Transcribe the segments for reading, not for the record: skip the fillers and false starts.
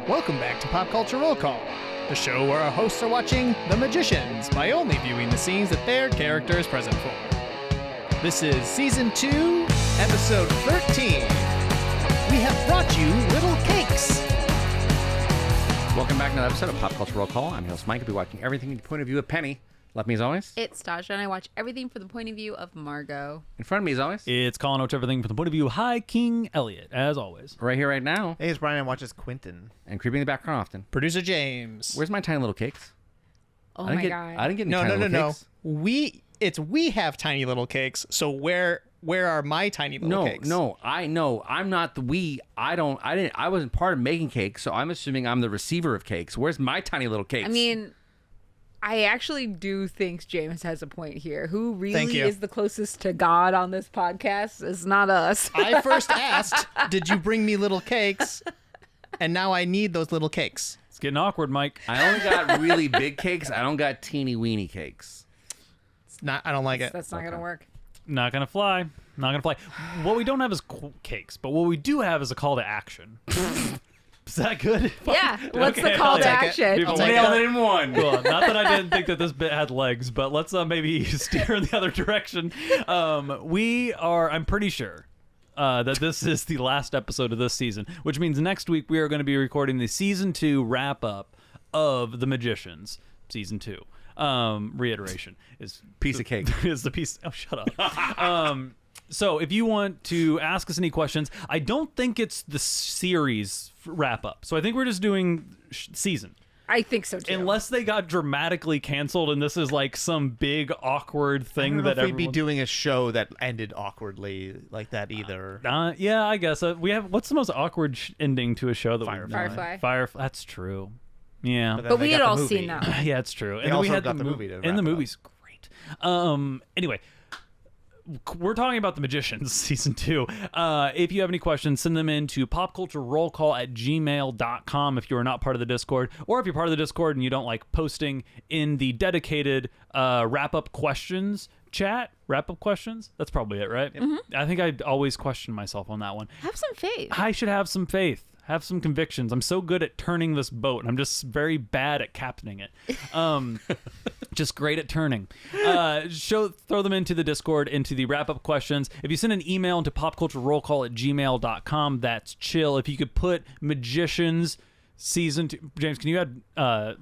Welcome back to Pop Culture Roll Call, the show where our hosts are watching The Magicians by only viewing the scenes that their character is present for. This is Season 2, Episode 13. We have brought you Little Cakes. Welcome back to another episode of Pop Culture Roll Call. I'm your host Mike. I'll be watching everything from the point of view of Penny. Left me as always. It's Tasha, and I watch everything from the point of view of Margot. In front of me as always. It's Colin. Watch everything from the point of view of High King Elliot, as always. Right here, right now. Hey, it's Brian and watches Quentin. And creeping in the background often. Producer James. Where's my tiny little cakes? Oh I my didn't god. I didn't get any tiny little cakes. We have tiny little cakes. So where are my tiny little cakes? No, I know. I'm not the we. I wasn't part of making cakes, so I'm assuming I'm the receiver of cakes. Where's my tiny little cakes? I mean, I actually do think James has a point here. Who really is the closest to God on this podcast is not us. I first asked, did you bring me little cakes? And now I need those little cakes. It's getting awkward, Mike. I only got really big cakes. I don't got teeny weeny cakes. It's not. I don't like it. That's not going to work. Not gonna fly. Not gonna fly. What we don't have is cakes, but what we do have is a call to action. Is that good? Yeah. What's Okay, the call I'll to take it. action? People take Nailed it. it in one. Cool. Not that I didn't think that this bit had legs, but let's maybe steer in the other direction. I'm pretty sure that this is the last episode of this season, which means next week we are going to be recording the season 2 wrap up of The Magicians, season 2. Reiteration is Piece of cake. is the piece. Oh, shut up. So if you want to ask us any questions, I don't think it's the series wrap up. So I think we're just doing season. I think so too. Unless they got dramatically canceled and this is like some big awkward thing I don't know that if we'd everyone... be doing a show that ended awkwardly like that either. yeah, I guess we have. What's the most awkward ending to a show that we've done? Firefly. That's true. Yeah, But we had all seen that one. yeah, it's true. They And then we also had got the movie to and wrap the it up. movie's great. Anyway. We're talking about The Magicians, Season 2. If you have any questions, send them in to popculturerollcall@gmail.com if you are not part of the Discord. Or if you're part of the Discord and you don't like posting in the dedicated wrap-up questions chat. Wrap-up questions? That's probably it, right? Mm-hmm. I think I always question myself on that one. Have some faith. I should have some faith. Have some convictions. I'm so good at turning this boat, and I'm just very bad at captaining it. Just great at turning. Throw them into the Discord, into the wrap-up questions. If you send an email into popculturerollcall@gmail.com, that's chill. If you could put Magicians Season 2... James, can you add, Yeah,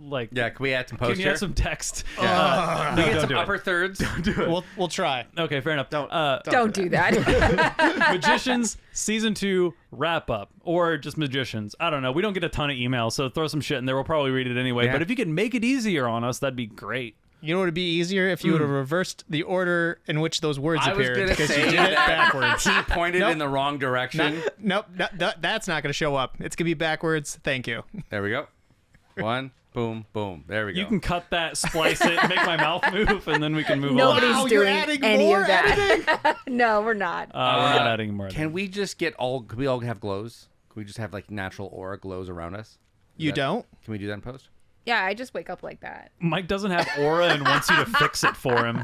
can we add some post Can you here? add some text? Yeah. No, Get don't some do upper it. thirds. Don't do it. We'll try. Okay, fair enough. Don't do that. Magicians Season 2 wrap up, or just Magicians. I don't know. We don't get a ton of emails, so throw some shit in there. We'll probably read it anyway. Yeah. But if you could make it easier on us, that'd be great. You know what would be easier if you would have reversed the order in which those words I was appeared going to because say you did it that backwards. he pointed Nope. in the wrong direction. Nope, that's not going to show up. It's going to be backwards. Thank you. There we go. One, boom, boom. There we go. You can cut that, splice it, make my mouth move, and then we can move Nobody's on. Wow, you're doing adding any more of that. No, we're not. We're not adding more. Can we just get Can we all have glows? Can we just have like natural aura glows around us? You don't? Can we do that in post? Yeah, I just wake up like that. Mike doesn't have aura and wants you to fix it for him.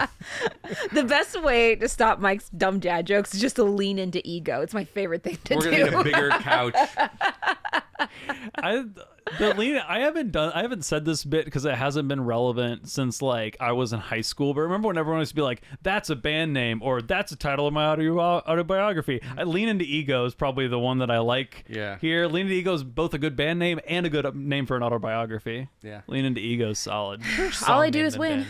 The best way to stop Mike's dumb dad jokes is just to lean into ego. It's my favorite thing to We're do. gonna need a bigger couch. I haven't said this bit because it hasn't been relevant since like I was in high school. But remember when everyone used to be like, "That's a band name" or "That's a title of my autobiography." Lean Into Ego is probably the one that I like. Yeah. Here, Lean Into Ego is both a good band name and a good name for an autobiography. Yeah. Lean Into Ego is solid. All I do is win.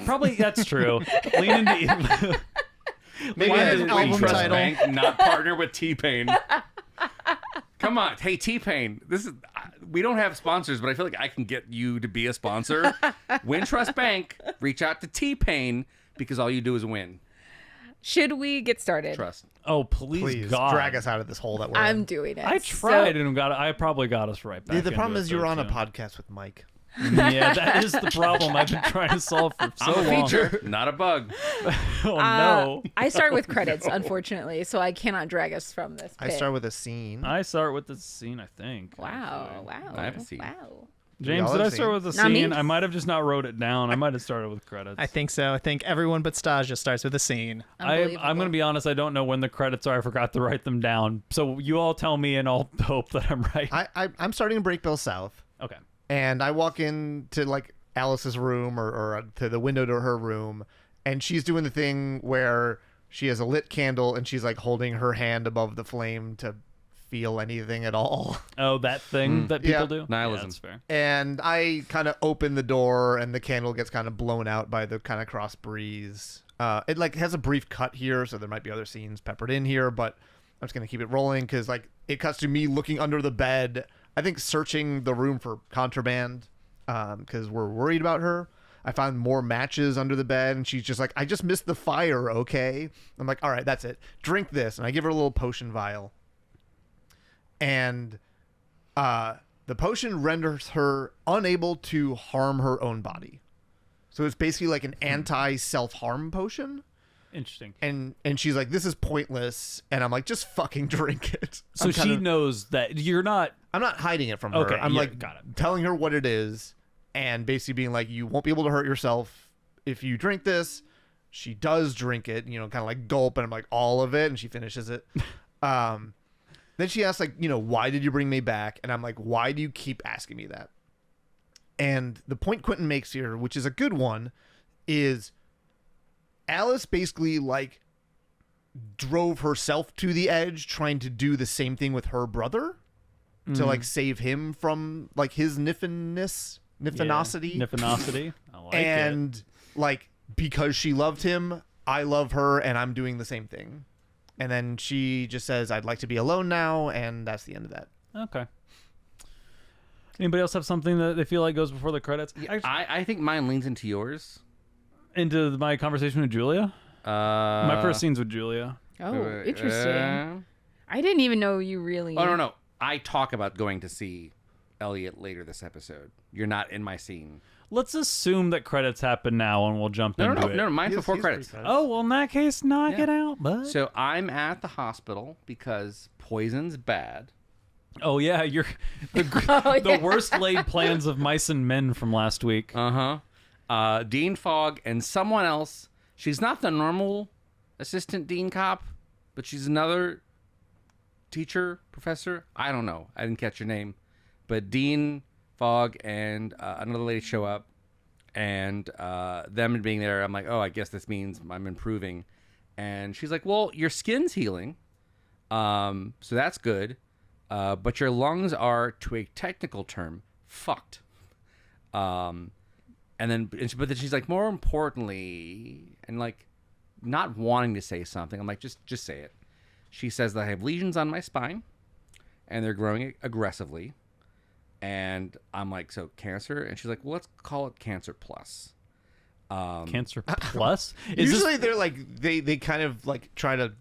Probably that's true. Lean Into Ego. Maybe Why an does album Trust title. Bank not partner with T-Pain? Come on, hey T-Pain. We don't have sponsors, but I feel like I can get you to be a sponsor. Wintrust Bank, reach out to T-Pain because all you do is win. Should we get started? Trust. Oh please, God. drag us out of this hole that we're I'm in. doing it. I tried and I probably got us right back. Yeah, the problem into is it, you're though, on a too. podcast with Mike. Yeah, that is the problem I've been trying to solve for so I'm a long. feature, not a bug. Oh no. I start with credits, unfortunately, so I cannot drag us from this. I pit. start with a scene. I start with the scene, I think. Wow! actually. Wow! I haven't seen. Wow! James, all did I have start seen. with the Not me. scene? I might have just not wrote it down. I might have started with credits. I think so. I think everyone but Stasia starts with a scene. I'm going to be honest. I don't know when the credits are. I forgot to write them down. So you all tell me, and I'll hope that I'm right. I'm starting in Breakbill South, Okay. and I walk into like Alice's room or to the window to her room, and she's doing the thing where she has a lit candle and she's like holding her hand above the flame to feel anything at all. Oh, that thing that people Yeah. do? Nihilism. Yeah, that's fair. And I kind of open the door and the candle gets kind of blown out by the kind of cross breeze. It like has a brief cut here, so there might be other scenes peppered in here, but I'm just going to keep it rolling because like it cuts to me looking under the bed, I think searching the room for contraband because we're worried about her. I found more matches under the bed, and she's just like, I just missed the fire, okay? I'm like, all right, that's it. Drink this. And I give her a little potion vial. And the potion renders her unable to harm her own body. So it's basically like an anti-self-harm potion. Interesting. And she's like, this is pointless. And I'm like, just fucking drink it. So she knows that you're not... I'm not hiding it from her. Okay, I'm yeah, like got it. telling her what it is and basically being like, you won't be able to hurt yourself if you drink this. She does drink it, kind of like gulp, and I'm like, all of it, and she finishes it. Then she asks, like, why did you bring me back? And I'm like, why do you keep asking me that? And the point Quentin makes here, which is a good one, is Alice basically like drove herself to the edge trying to do the same thing with her brother to like save him from like his niffinosity. Niffinosity. I like it. And like, because she loved him, I love her, and I'm doing the same thing. And then she just says, I'd like to be alone now, and that's the end of that. Okay. Anybody else have something that they feel like goes before the credits? I think mine leans into yours. Into my conversation with Julia? My first scene's with Julia. Oh, interesting. I didn't even know you really... Oh, no. I talk about going to see Elliot later this episode. You're not in my scene. Let's assume that credits happen now and we'll jump into it. No, mine's before credits. Oh, well, in that case, knock it out, bud. So I'm at the hospital because poison's bad. Oh, yeah, you're the worst laid plans of mice and men from last week. Dean Fogg and someone else. She's not the normal assistant dean cop, but she's another teacher, professor. I don't know. I didn't catch her name. But Dean Fogg and another lady show up, and them being there, I'm like, oh, I guess this means I'm improving. And she's like, well, your skin's healing, so that's good, but your lungs are, to a technical term, fucked. But then she's like, more importantly, and like not wanting to say something, I'm like, just say it. She says that I have lesions on my spine, and they're growing aggressively. And I'm like, so cancer? And she's like, well, let's call it cancer plus. Cancer plus? Usually they're like, they kind of like try to,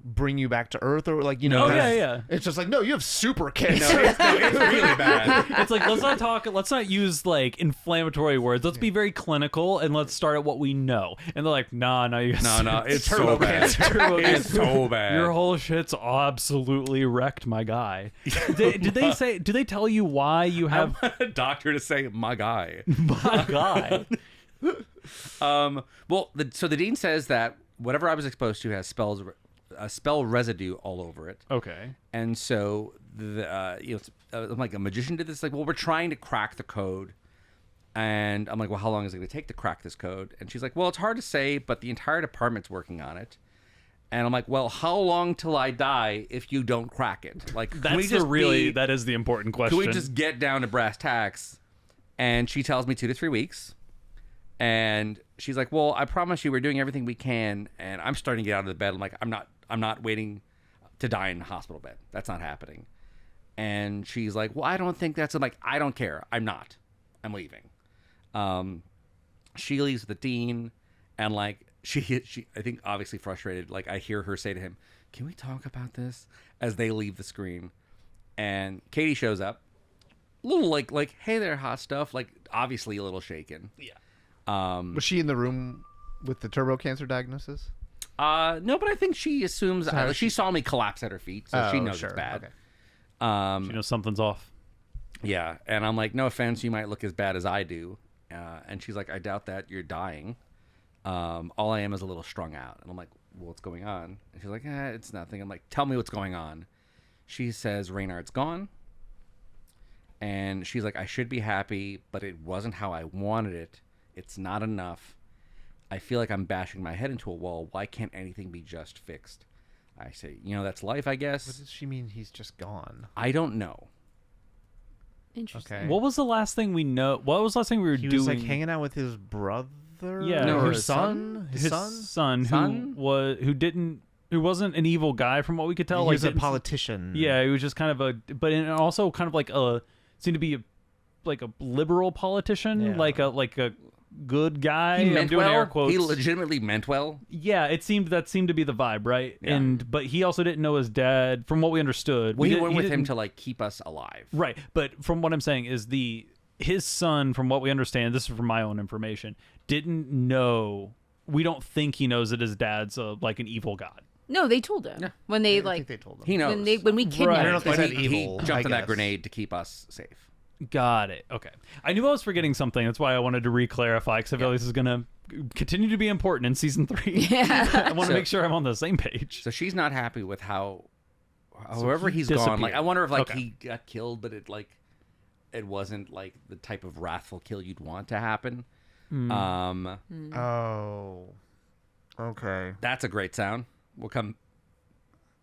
bring you back to earth or like, yeah. It's just like, no, you have super cancer. It's really bad. It's like, let's not use like inflammatory words. Let's be very clinical and let's start at what we know. And they're like, no, It's so bad. It's so bad. Your whole shit's absolutely wrecked, my guy. Did they tell you why you have I want a doctor to say, my guy. my guy? So the dean says that whatever I was exposed to has spell residue all over it. Okay. And so I'm like, a magician did this. Like, well, we're trying to crack the code. And I'm like, well, how long is it going to take to crack this code? And she's like, well, it's hard to say, but the entire department's working on it. And I'm like, well, how long till I die if you don't crack it? Like, that is the important question. Can we just get down to brass tacks? And she tells me 2 to 3 weeks. And she's like, well, I promise you we're doing everything we can. And I'm starting to get out of the bed. I'm like, I'm not waiting to die in a hospital bed. That's not happening. And she's like, well, I don't think that's... I'm like, I don't care. I'm not. I'm leaving. She leaves with the dean. And like, she I think obviously frustrated. Like, I hear her say to him, can we talk about this? As they leave the screen. And Katie shows up. A little like, hey there, hot stuff. Like, obviously a little shaken. Yeah. Was she in the room with the turbo cancer diagnosis? No, but I think she assumes she saw me collapse at her feet, so she knows it's bad. Okay. She knows something's off. Yeah, and I'm like, no offense, you might look as bad as I do. And she's like, I doubt that. You're dying. All I am is a little strung out. And I'm like, well, what's going on? And she's like, it's nothing. I'm like, tell me what's going on. She says, Reynard's gone. And she's like, I should be happy, but it wasn't how I wanted it. It's not enough. I feel like I'm bashing my head into a wall. Why can't anything be just fixed? I say, that's life, I guess. What does she mean he's just gone? I don't know. Interesting. Okay. What was the last thing we know? What was the last thing we were doing? He was like hanging out with his brother. Yeah, No, or his son. His son who wasn't an evil guy from what we could tell. He like was a politician. Yeah, he was just kind of also kind of like seemed to be like a liberal politician, Yeah. like a good guy. He I'm meant doing well. air quotes. He legitimately meant well. Yeah, that seemed to be the vibe, right? Yeah. But he also didn't know his dad, from what we understood. We went with him didn't- to like keep us alive. right. But from what I'm saying is his son, from what we understand, this is from my own information, didn't know. We don't think he knows that his dad's like an evil god. No, they told him when they I like think they told him. He knows. when we kidnapped I don't know if they But said he evil. jumped I on that guess. grenade to keep us safe. Got it. Okay. I knew I was forgetting something. That's why I wanted to re-clarify, because I feel like this is going to continue to be important in season 3. Yeah. I want to So- make sure I'm on the same page. So she's not happy with however he he's gone. Like, disappeared. I wonder if like Okay. he got killed, but it wasn't like the type of wrathful kill you'd want to happen. Oh. Okay. That's a great sound. We'll come.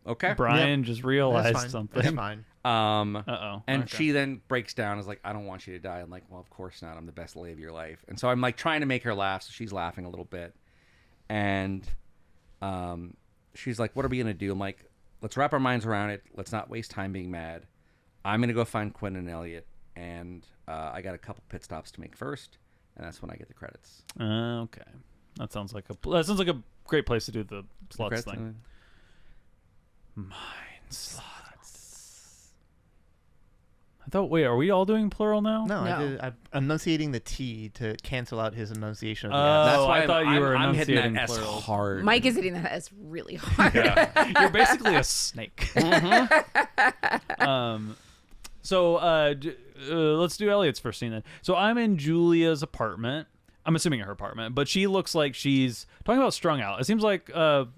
Okay. Brian just realized That's fine. something. That's fine. Uh-oh. And Okay. she then breaks down, is like, I don't want you to die. I'm like, well, of course not. I'm the best lay of your life. And so I'm like trying to make her laugh. So she's laughing a little bit. And she's like, what are we going to do? I'm like, let's wrap our minds around it. Let's not waste time being mad. I'm going to go find Quinn and Elliot. And I got a couple pit stops to make first. And that's when I get the credits. Okay. That sounds like a great place to do the sluts Credits thing. and- Mind sluts. I thought, wait, are we all doing plural now? No, No. I'm enunciating the T to cancel out his enunciation of the Oh, S. That's why I thought you were I'm hitting enunciating that S plurals. hard. Mike is hitting that S really hard. You're basically a snake. So let's do Elliot's first scene then. So I'm in Julia's apartment. I'm assuming her apartment, but she looks like she's talking about strung out. It seems like a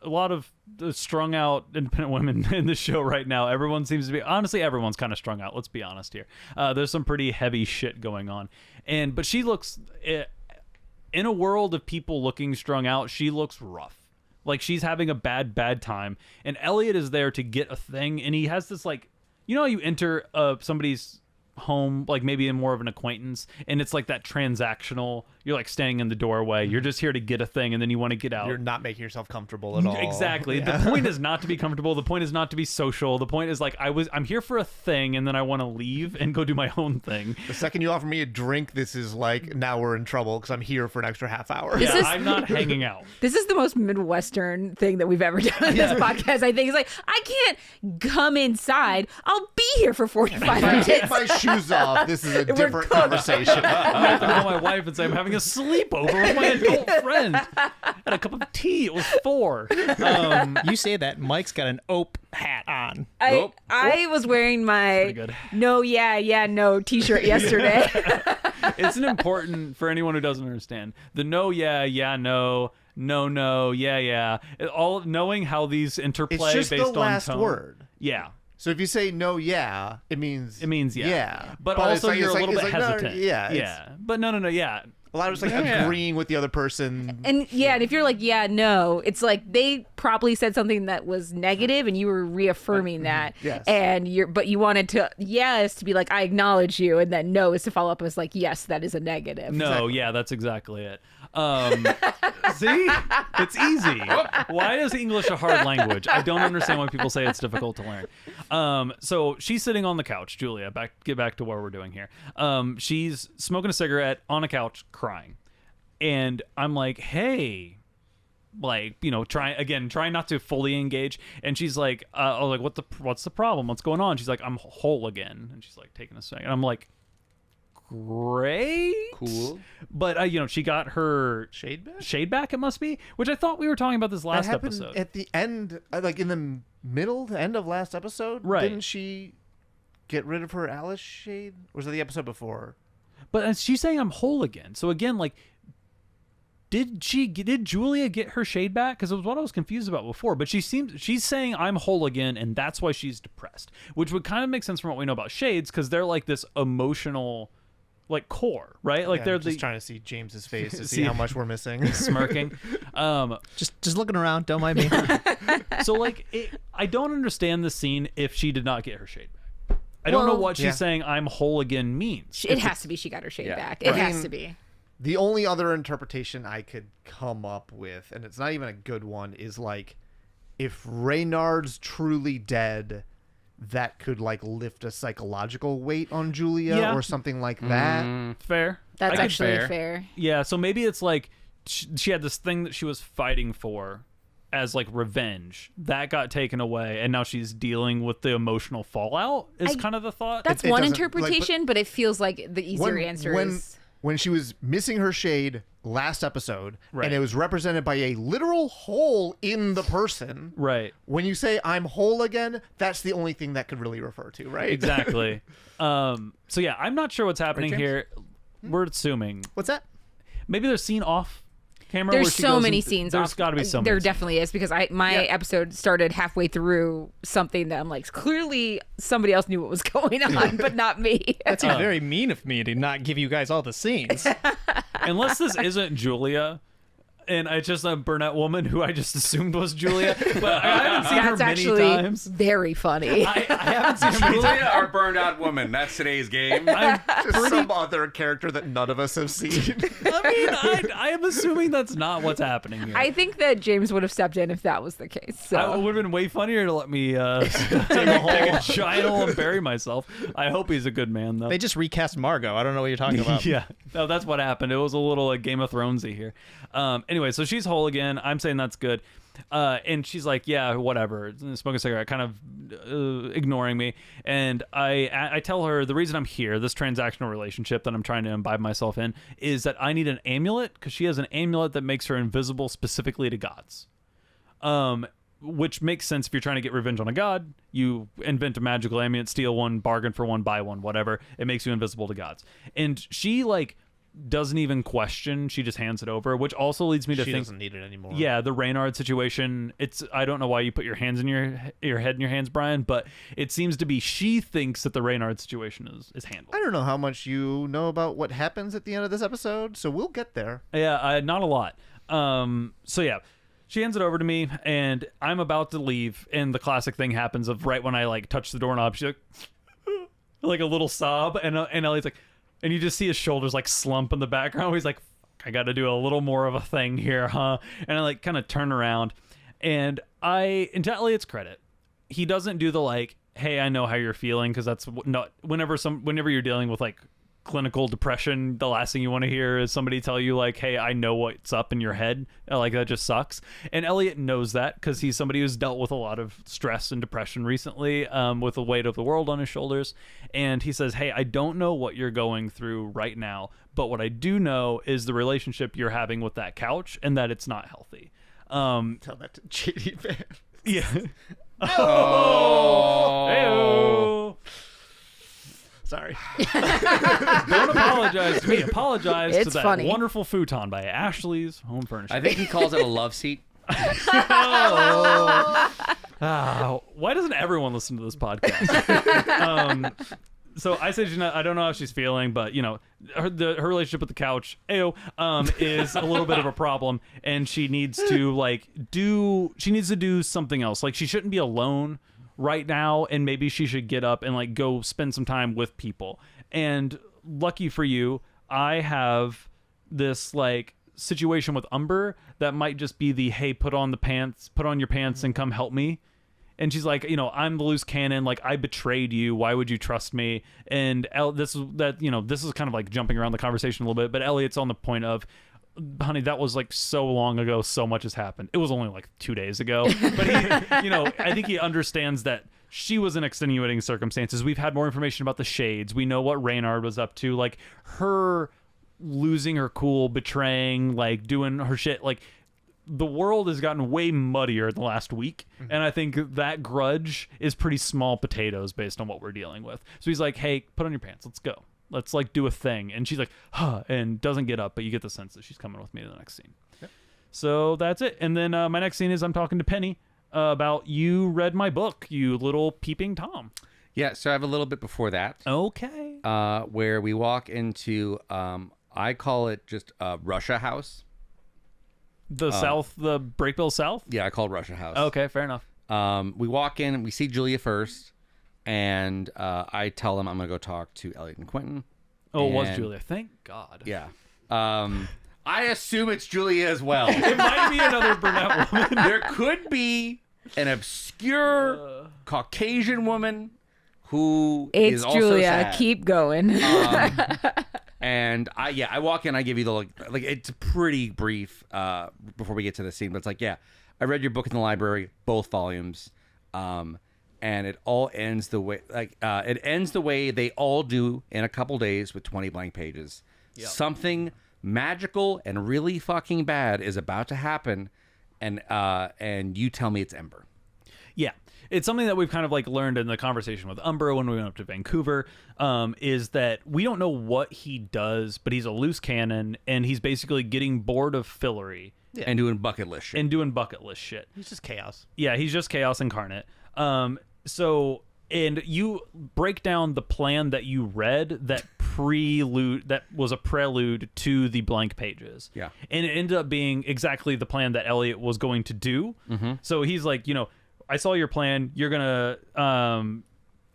lot of the strung out independent women in the show right now. Everyone seems to be, honestly, everyone's kind of strung out. Let's be honest here. There's some pretty heavy shit going on, but she looks in a world of people looking strung out. She looks rough. Like she's having a bad time, and Elliot is there to get a thing, and he has this like, how you enter somebody's home, like maybe in more of an acquaintance, and it's like that transactional, you're like standing in the doorway, you're just here to get a thing, and then you want to get out. You're not making yourself comfortable at all. Exactly. Yeah. The point is not to be comfortable. The point is not to be social. The point is like I'm here for a thing, and then I want to leave and go do my own thing. The second you offer me a drink, this is like, now we're in trouble because I'm here for an extra half hour. This Yeah, is- I'm not hanging out. This is the most Midwestern thing that we've ever done on this podcast. I think it's like, I can't come inside. I'll be here for 45 If I take minutes. my shoes off, this is a different cooked. conversation. I have to call my wife and say I'm having a sleepover with my adult friend. Had a cup of tea. It was 4. You say that Mike's got an ope hat on. I was wearing my pretty good. no, yeah, no t-shirt yesterday. It's an important, for anyone who doesn't understand, the no, yeah, no, yeah. All knowing how these interplay It's just based the last on tone. word. Yeah. So if you say no, yeah, it means yeah. yeah. But it's also like- you're it's a like- little it's bit like, no, hesitant. yeah, Yeah. But no, yeah. A lot of it's like agreeing with the other person. And if you're like, yeah, no, it's like they probably said something that was negative and you were reaffirming that. Yes. And but you wanted to, yes, to be like, I acknowledge you. And then no is to follow up as like, yes, that is a negative. No, Exactly. yeah, that's exactly it. See? It's easy. Why is English a hard language? I don't understand why people say it's difficult to learn. So she's sitting on the couch, Julia, get back to what we're doing here. She's smoking a cigarette on a couch crying. And I'm like, hey, like, trying not to fully engage. And she's like, what's the problem? What's going on? She's like, I'm whole again. And she's like taking a second. I'm like, great, Cool. but she got her Shade back? it must be, which I thought we were talking about this That last happened episode. at the end, like in the middle to end of last episode. Right. Didn't she get rid of her Alice shade? Or was that the episode before? But she's saying I'm whole again. So again, like, did Julia get her shade back? Because it was what I was confused about before. But she's saying I'm whole again, and that's why she's depressed, which would kind of make sense from what we know about shades, because they're like this emotional, like, core, right? Like, they're just trying to see James's face to see how much we're missing. Smirking. Just looking around. Don't mind me. So like, I don't understand the scene if she did not get her shade back. I don't know what she's saying I'm whole again means. It has to be she got her shade back. It has to be. The only other interpretation I could come up with, and it's not even a good one, is like, if Reynard's truly dead, that could like lift a psychological weight on Julia or something like that. Fair. That's actually fair. Yeah, so maybe it's like she had this thing that she was fighting for as like revenge that got taken away, and now she's dealing with the emotional fallout is kind of the thought. That's one interpretation, but it feels like the easier answer is... When she was missing her shade last episode, and it was represented by a literal hole in the person. Right. When you say I'm whole again, that's the only thing that could really refer to, right? Exactly. So yeah, I'm not sure what's happening here. We're assuming. What's that? Maybe they're seen off camera. There's so many scenes. There's got to be so many. There definitely is, because my episode started halfway through something that I'm like, clearly somebody else knew what was going on, but not me. That's very mean of me to not give you guys all the scenes. Unless this isn't Julia, and it's just a brunette woman who I just assumed was Julia, but I haven't seen her many times. Very funny. I haven't seen her. Julia or burned out woman. That's today's game. Just some other character that none of us have seen. I mean, I am assuming that's not what's happening here. I think that James would have stepped in if that was the case. So. It would have been way funnier to let me take a giant hole and bury myself. I hope he's a good man, though. They just recast Margot. I don't know what you're talking about. Yeah, no, that's what happened. It was a little like Game of Thronesy here. Anyway, so she's whole again. I'm saying that's good. And she's like, yeah, whatever. Smoking a cigarette, kind of ignoring me. And I tell her the reason I'm here, this transactional relationship that I'm trying to imbibe myself in, is that I need an amulet, because she has an amulet that makes her invisible specifically to gods. Which makes sense if you're trying to get revenge on a god. You invent a magical amulet, steal one, bargain for one, buy one, whatever. It makes you invisible to gods. And she like doesn't even question, she just hands it over, which also leads me to think she doesn't need it anymore. Yeah, the Reynard situation, I don't know why you put your hands in your head in your hands, Brian, but it seems to be she thinks that the Reynard situation is handled. I don't know how much you know about what happens at the end of this episode, so we'll get there. Yeah, not a lot. So yeah, she hands it over to me, and I'm about to leave, and the classic thing happens of right when I like touch the doorknob, she's like a little sob, and Ellie's like, and you just see his shoulders like slump in the background. He's like, I got to do a little more of a thing here, huh? And I like kind of turn around, and to Elliot's credit, he doesn't do the like, hey, I know how you're feeling, because that's not whenever you're dealing with like clinical depression, the last thing you want to hear is somebody tell you like, hey, I know what's up in your head. Like, that just sucks. And Elliot knows that, because he's somebody who's dealt with a lot of stress and depression recently, with the weight of the world on his shoulders. And he says, hey, I don't know what you're going through right now, but what I do know is the relationship you're having with that couch, and that it's not healthy. Tell that to JD Van. Yeah. Oh. Hey-o. Sorry. Don't apologize to me. Apologize It's to that funny. wonderful futon by Ashley's Home Furnishings. I think he calls it a love seat. Why doesn't everyone listen to this podcast? So I say, I don't know how she's feeling, but you know, her relationship with the couch, is a little bit of a problem, and she needs to do something else. Like, she shouldn't be alone right now, and maybe she should get up and like go spend some time with people. And lucky for you, I have this like situation with Umber that might just be the, hey, put on your pants and come help me. And she's like, you know, I'm the loose cannon, like, I betrayed you, why would you trust me? And this is kind of like jumping around the conversation a little bit, but Elliot's on the point of, honey, that was like so long ago, so much has happened. It was only like 2 days ago. But he, you know, I think he understands that she was in extenuating circumstances. We've had more information about the shades. We know what Reynard was up to. Like, her losing her cool, betraying, like doing her shit, like the world has gotten way muddier in the last week, and I think that grudge is pretty small potatoes based on what we're dealing with. So he's like, hey, put on your pants, let's go, let's like do a thing. And she's like, huh, and doesn't get up, but you get the sense that she's coming with me to the next scene. Yep. So that's it. And then my next scene is I'm talking to Penny about you read my book, you little peeping Tom. Yeah, so I have a little bit before that. Okay. Where we walk into, I call it just Russia House. The South, the Breakbill South? Yeah, I call it Russia House. Okay, fair enough. We walk in and we see Julia first, and I tell them I'm going to go talk to Elliot and Quentin. Oh, it was Julia. Thank God. Yeah. I assume it's Julia as well. It might be another brunette woman. There could be an obscure Caucasian woman who is also Julia. sad. Keep going. And I walk in, I give you the like it's pretty brief before we get to the scene, but it's like, yeah, I read your book in the library, both volumes, and it all ends the way it ends the way they all do in a couple days with 20 blank pages. Yep. Something magical and really fucking bad is about to happen, and you tell me it's Ember. Yeah. It's something that we've kind of like learned in the conversation with Umbro when we went up to Vancouver, is that we don't know what he does, but he's a loose cannon, and he's basically getting bored of Fillory. Yeah. And doing bucket list shit. He's just chaos. Yeah, he's just chaos incarnate. So, and you break down the plan that you read that was a prelude to the blank pages. Yeah. And it ended up being exactly the plan that Elliot was going to do. Mm-hmm. So he's like, I saw your plan. You're gonna,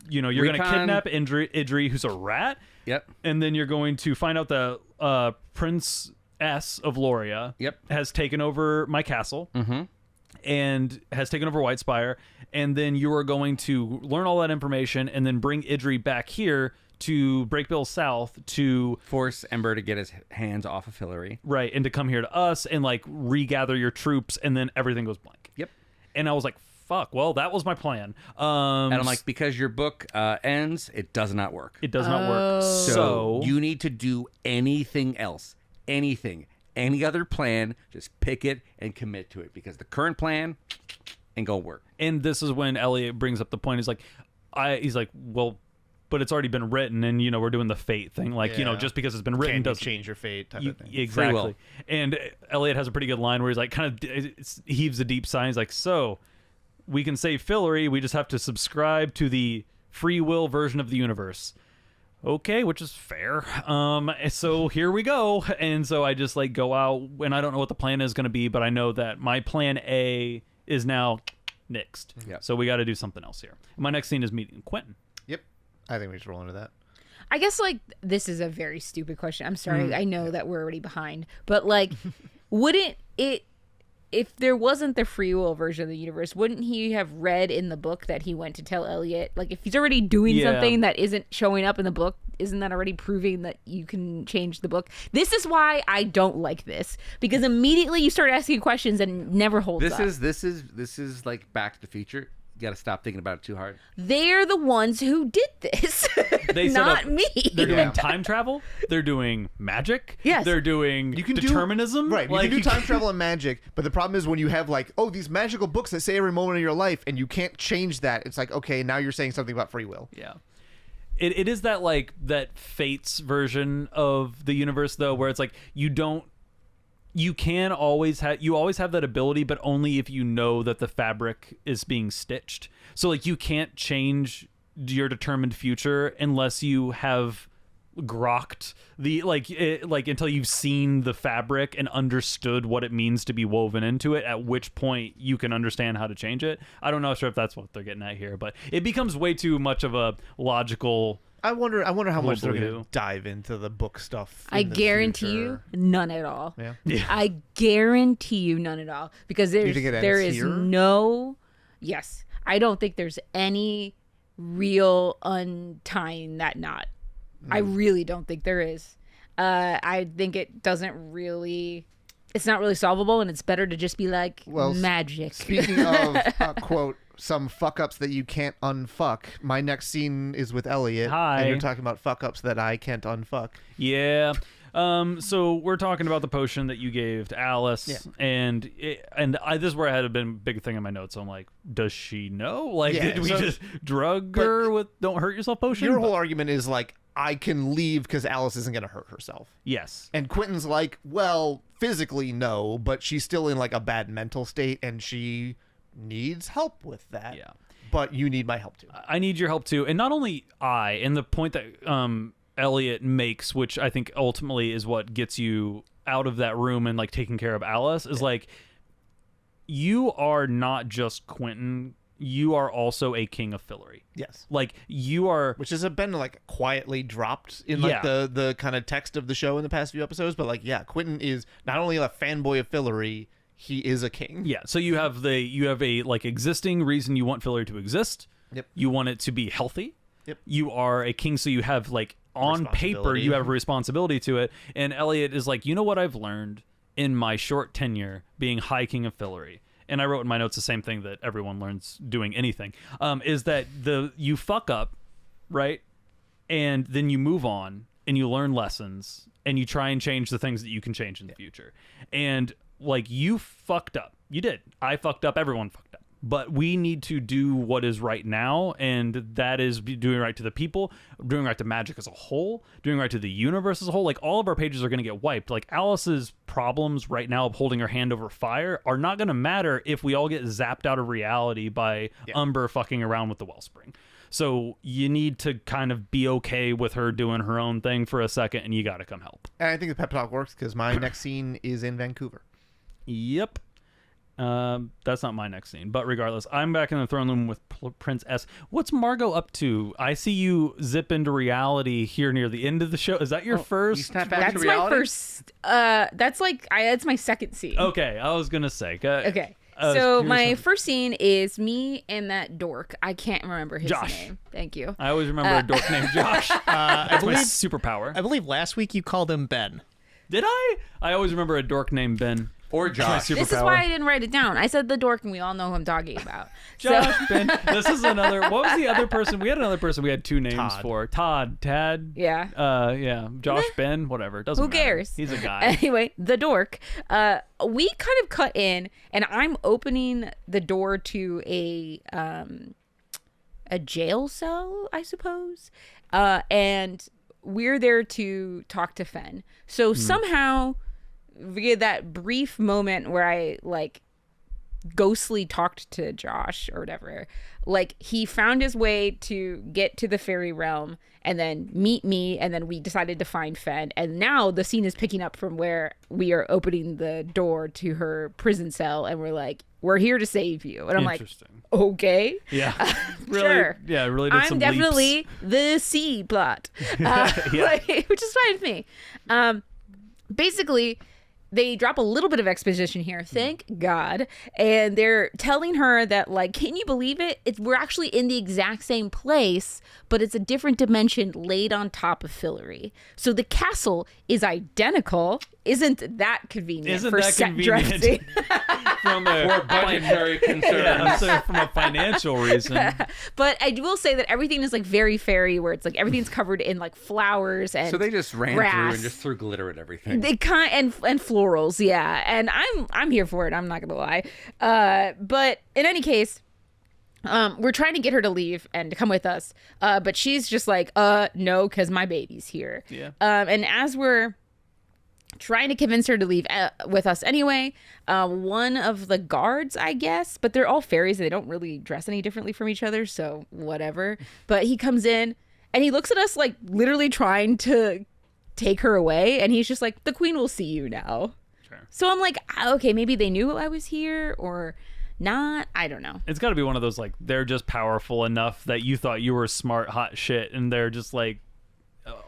you're gonna kidnap Idri, who's a rat. Yep. And then you're going to find out the Prince S of Loria. Yep. Has taken over my castle. Mm-hmm. And has taken over Whitespire. And then you are going to learn all that information and then bring Idri back here to Breakbill South to force Ember to get his hands off of Fillory. Right, and to come here to us and like regather your troops, and then everything goes blank. Yep. And I was like, fuck, well, that was my plan. And I'm like, because your book ends, it does not work. It does not work. So you need to do anything else. Anything. Any other plan, just pick it and commit to it, because the current plan ain't gonna work. And this is when Elliot brings up the point. He's like, well, but it's already been written, and we're doing the fate thing. Like, just because it's been written doesn't change your fate type of thing. Exactly. And Elliot has a pretty good line where he's like, kind of heaves a deep sigh. He's like, so we can save Fillory, we just have to subscribe to the free will version of the universe. Okay, which is fair. So here we go. And so I just like go out, and I don't know what the plan is going to be, but I know that my plan A is now nixed. Yep. So we got to do something else here. My next scene is meeting Quentin. Yep. I think we should roll into that. I guess like this is a very stupid question. I'm sorry. I know that we're already behind, but like, wouldn't it, if there wasn't the free will version of the universe, wouldn't he have read in the book that he went to tell Elliot? Like, if he's already doing something that isn't showing up in the book, isn't that already proving that you can change the book? This is why I don't like this, because immediately you start asking questions and it never holds up. This is like Back to the Future. You got to stop thinking about it too hard. They're the ones who did this, not me. They're doing time travel. They're doing magic. Yes. They're doing determinism. Right. You can do time travel and magic, but the problem is when you have like, these magical books that say every moment of your life, and you can't change that. It's like, okay, now you're saying something about free will. Yeah. It is that like that Fates version of the universe though, where it's like you always have that ability, but only if you know that the fabric is being stitched. So like you can't change your determined future unless you have grokked the like until you've seen the fabric and understood what it means to be woven into it, at which point you can understand how to change it. I don't know if that's what they're getting at here, but it becomes way too much of a logical. I wonder how much they're going to dive into the book stuff. I guarantee you none at all. Yeah. I guarantee you none at all, because there is no. Yes, I don't think there's any real untying that knot. I really don't think there is. I think it doesn't really. It's not really solvable, and it's better to just be like magic. Speaking of quote, some fuck ups that you can't unfuck. My next scene is with Elliot. Hi. And you're talking about fuck ups that I can't unfuck. Yeah. So we're talking about the potion that you gave to Alice, and this is where I had a big thing in my notes. So I'm like, does she know? Like, Yeah, did we so- just drug her with "Don't hurt yourself" potion? Your whole argument is like, I can leave because Alice isn't going to hurt herself. Yes. And Quentin's like, well, physically no, but she's still in like a bad mental state and she needs help with that. Yeah. But you need my help too. I need your help too. And not only and the point that Elliot makes, which I think ultimately is what gets you out of that room and like taking care of Alice, is like, you are not just Quentin, you are also a king of Fillory. Yes. Like, you are... Which has been like quietly dropped in like the kind of text of the show in the past few episodes. But like, yeah, Quentin is not only a fanboy of Fillory, he is a king. Yeah, so you have a like existing reason you want Fillory to exist. Yep. You want it to be healthy. Yep. You are a king, so you have like on paper you have a responsibility to it. And Elliot is like, you know what I've learned in my short tenure being High King of Fillory, and I wrote in my notes the same thing that everyone learns doing anything, is that you fuck up, right, and then you move on and you learn lessons and you try and change the things that you can change in the future. And like, you fucked up. You did. I fucked up. Everyone fucked up. But we need to do what is right now, and that is doing right to the people, doing right to magic as a whole, doing right to the universe as a whole. Like, all of our pages are going to get wiped. Like, Alice's problems right now of holding her hand over fire are not going to matter if we all get zapped out of reality by Umber fucking around with the wellspring. So you need to kind of be okay with her doing her own thing for a second, and you got to come help. And I think the pep talk works because my next scene is in Vancouver. Yep. That's not my next scene, but regardless, I'm back in the throne room with Prince S. What's Margot up to? I see you zip into reality here near the end of the show. Is that your first? You snap back to That's reality? my first. That's my second scene. Okay, I was gonna say. Okay. So my first scene is me and that dork. I can't remember his Josh. name. Thank you. I always remember a dork named Josh. That's my believe- superpower. I believe last week you called him Ben. Did I? I always remember a dork named Ben. Or That's my Josh. superpower. This is why I didn't write it down. I said the dork, and we all know who I'm talking about. Josh, Ben. This is another. What was the other person? We had another person we had two names Todd. for. Todd. Tad. Yeah. Yeah. Josh, Ben. Whatever. Doesn't Who matter. cares? He's a guy. Anyway, the dork. We kind of cut in, and I'm opening the door to a jail cell, I suppose, and we're there to talk to Fen. So somehow, via that brief moment where I like ghostly talked to Josh or whatever, like, he found his way to get to the fairy realm and then meet me, and then we decided to find Fen, and now the scene is picking up from where we are opening the door to her prison cell, and we're like, we're here to save you, and I'm like, Interesting. okay, Yeah. Really, sure. Yeah, really did I'm some definitely leaps. the C plot, which is fine with me. Basically, they drop a little bit of exposition here, thank God, and they're telling her that, like, can you believe it? We're actually in the exact same place, but it's a different dimension laid on top of Fillory. So the castle is identical. Isn't that convenient? Isn't for that set convenient? dressing? From a For budgetary concerns. Yeah, so from a financial reason. But I will say that everything is like very fairy, where it's like everything's covered in like flowers and So they just ran grass. through and just threw glitter at everything. They and florals, yeah. And I'm here for it. I'm not gonna lie. But in any case, we're trying to get her to leave and to come with us. But she's just like, no, because my baby's here. Yeah. And as we're trying to convince her to leave with us anyway, one of the guards, I guess, but they're all fairies and they don't really dress any differently from each other, so whatever. But he comes in and he looks at us like literally trying to take her away, and he's just like, the queen will see you now. Sure. So I'm like, okay, maybe they knew I was here or not. I don't know. It's got to be one of those, like, they're just powerful enough that you thought you were smart, hot shit, and they're just like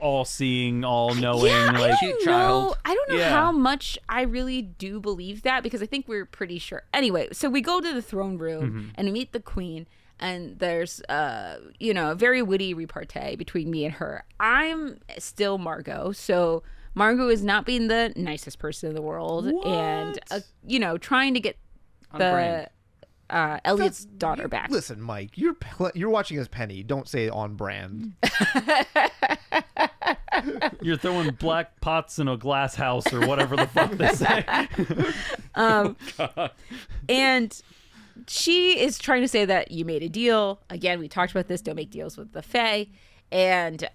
all-seeing, all-knowing. Yeah, like, I don't know Yeah. how much I really do believe that, because I think we're pretty sure. Anyway, so we go to the throne room and we meet the queen, and there's a very witty repartee between me and her. I'm still Margot, so Margot is not being the nicest person in the world, and trying to get On the brand. Elliot's daughter back. Listen, Mike, you're watching as Penny. Don't say on brand. You're throwing black pots in a glass house or whatever the fuck they say. And she is trying to say that you made a deal. Again, we talked about this. Don't make deals with the Fae. And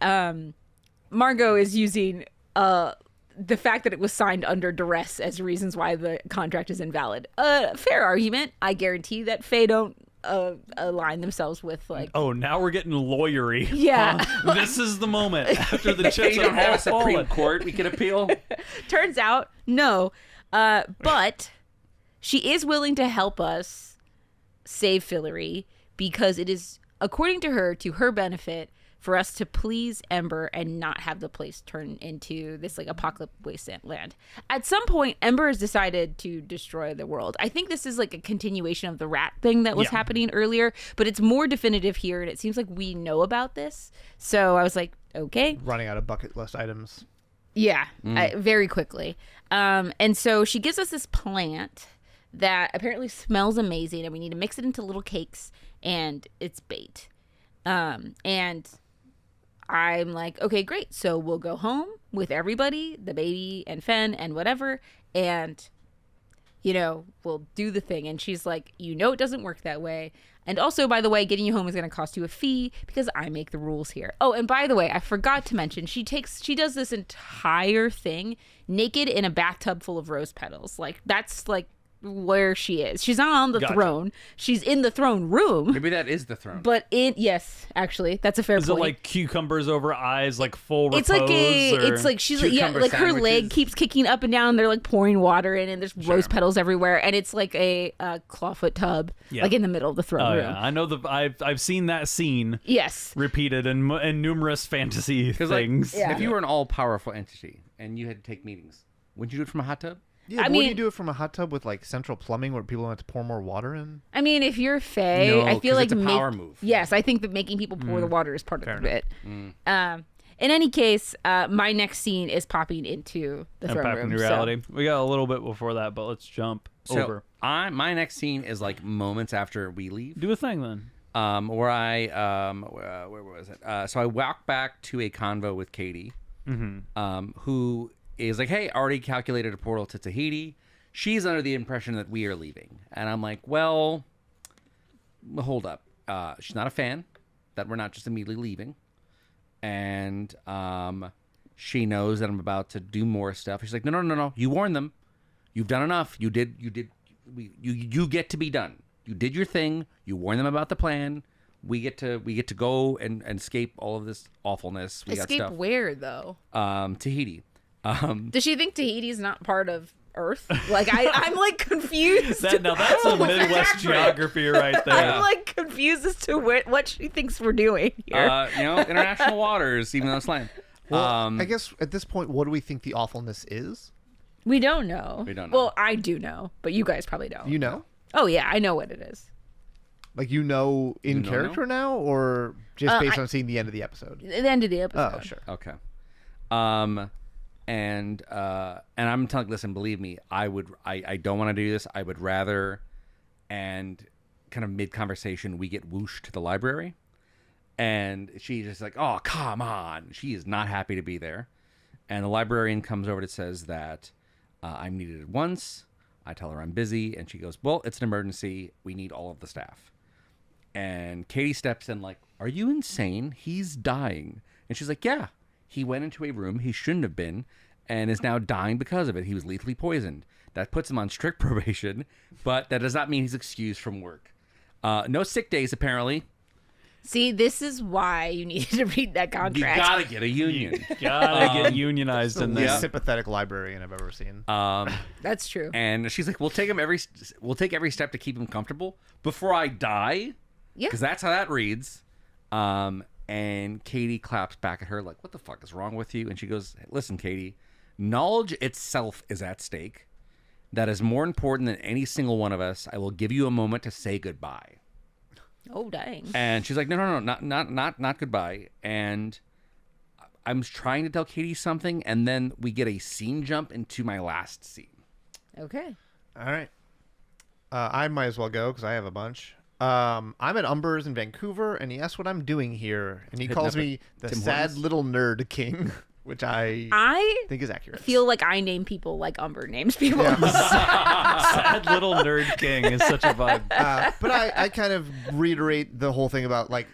Margot is using the fact that it was signed under duress as reasons why the contract is invalid. Fair argument. I guarantee that Fae don't align themselves with like. Oh, now we're getting lawyery. Yeah. Huh? This is the moment after the chips You are don't have all a Supreme fallen. Court we could appeal. Turns out, no. But she is willing to help us save Fillory because it is, according to her benefit, for us to please Ember and not have the place turn into this like apocalypse wasteland. At some point, Ember has decided to destroy the world. I think this is like a continuation of the rat thing that was happening earlier, but it's more definitive here, and it seems like we know about this. So I was like, okay. Running out of bucket list items. Yeah, very quickly. And so she gives us this plant that apparently smells amazing, and we need to mix it into little cakes, and it's bait. And I'm like, okay, great. So we'll go home with everybody, the baby and Fen and whatever, and, you know, we'll do the thing. And she's like, you know, it doesn't work that way. And also, by the way, getting you home is going to cost you a fee because I make the rules here. Oh, and by the way, I forgot to mention, she does this entire thing naked in a bathtub full of rose petals. Like, that's like where she is. She's not on the throne. She's in the throne room. Maybe that is the throne. But yes, actually, that's a fair point. Is it like cucumbers over eyes, like full repose? It's like she's like, cucumber like her sandwiches? leg keeps kicking up and down. They're like pouring water in, and there's rose petals everywhere, and it's like a clawfoot tub, like in the middle of the throne room. Yeah, I know I've seen that scene. Yes, Repeated in numerous fantasy things. Like, if you were an all-powerful entity and you had to take meetings, wouldn't you do it from a hot tub? Yeah, I wouldn't mean- you do it from a hot tub with like central plumbing where people have to pour more water in? I mean, if you're Fae, No, I feel 'cause like it's a power move. Yes, I think that making people pour the water is part of it. In any case, my next scene is popping into the And throne back room. in so- reality. We got a little bit before that, but let's jump over. My next scene is like moments after we leave. Do a thing then. Where where was it? So I walk back to a convo with Katie, who is like, "Hey, already calculated a portal to Tahiti." She's under the impression that we are leaving, and I'm like, "Well, hold up. She's not a fan that we're not just immediately leaving, and she knows that I'm about to do more stuff." She's like, "No. You warned them. You've done enough. You you get to be done. You did your thing. You warned them about the plan. We get to go and escape all of this awfulness. We Escape got stuff. where though? Tahiti. Does she think Tahiti's not part of Earth? Like I'm like confused. Now that's a Midwest geography right there. I'm like confused as to what she thinks we're doing here. International waters, even though it's land. Well, I guess at this point, what do we think the awfulness is? We don't know. We don't know. Well, I do know, but you guys probably don't. You know? Oh yeah, I know what it is. Like you know in You know character now, or just based on seeing the end of the episode? At the end of the episode. Oh, sure. Okay. And I'm telling, listen, believe me, I don't want to do this. I would rather, and kind of mid conversation, we get whooshed to the library, and she's just like, "Oh, come on!" She is not happy to be there, and the librarian comes over and says that I'm needed at once. I tell her I'm busy, and she goes, "Well, it's an emergency. We need all of the staff." And Katie steps in like, "Are you insane? He's dying." And she's like, "Yeah. He went into a room he shouldn't have been and is now dying because of it. He was lethally poisoned. That puts him on strict probation, but that does not mean he's excused from work. No sick days, apparently. See, this is why you needed to read that You contract. gotta get a union." Gotta get unionized in The there. sympathetic librarian I've ever seen. That's true. And she's like, we'll take every step to keep him comfortable before I die. Yeah. Because that's how that reads. And Katie claps back at her like, "What the fuck is wrong with you?" And she goes, "Listen, Katie, knowledge itself is at stake. That is more important than any single one of us. I will give you a moment to say goodbye." Oh dang. And she's like, no, not goodbye. And I'm trying to tell Katie something, and then we get a scene jump into my last scene. Okay. All right. I might as well go because I have a bunch. I'm at Umber's in Vancouver, and he asks what I'm doing here, and he calls up me the Tim sad Hortons? little nerd king, which I think is accurate. feel like I name people like Umber names people. Sad little nerd king is such a vibe. But I kind of reiterate the whole thing about like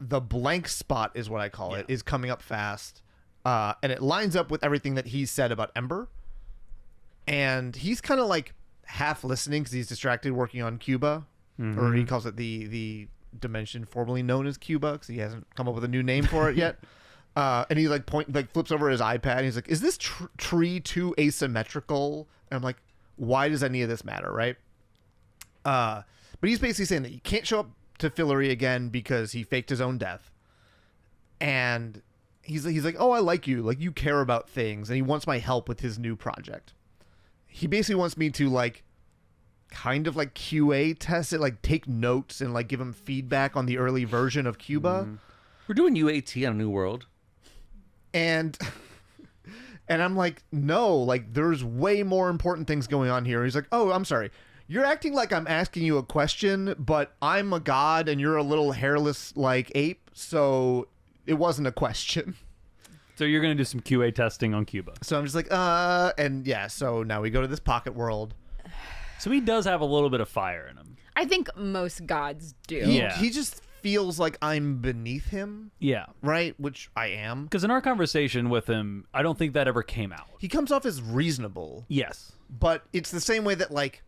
the blank spot is what I call it, is coming up fast. And it lines up with everything that he said about Ember. And he's kind of like half listening because he's distracted working on Cuba, or he calls it the dimension formerly known as Cuba because he hasn't come up with a new name for it yet. And he like flips over his iPad and he's like, "Is this tree too asymmetrical?" And I'm like, "Why does any of this matter, right?" But he's basically saying that you can't show up to Fillory again because he faked his own death, and he's like, "Oh, I like you care about things," and he wants my help with his new project. He basically wants me to like kind of like QA test it, like take notes and like give him feedback on the early version of Cuba. We're doing UAT on a New World. And I'm like, no, like there's way more important things going on here. He's like, "Oh, I'm sorry. You're acting like I'm asking you a question, but I'm a god and you're a little hairless like ape, so it wasn't a question." So you're going to do some QA testing on Cuba. So I'm just like, and yeah, so now we go to this pocket world. So he does have a little bit of fire in him. I think most gods do. He just feels like I'm beneath him, Yeah. right? Which I am. Because in our conversation with him, I don't think that ever came out. He comes off as reasonable, Yes. but it's the same way that like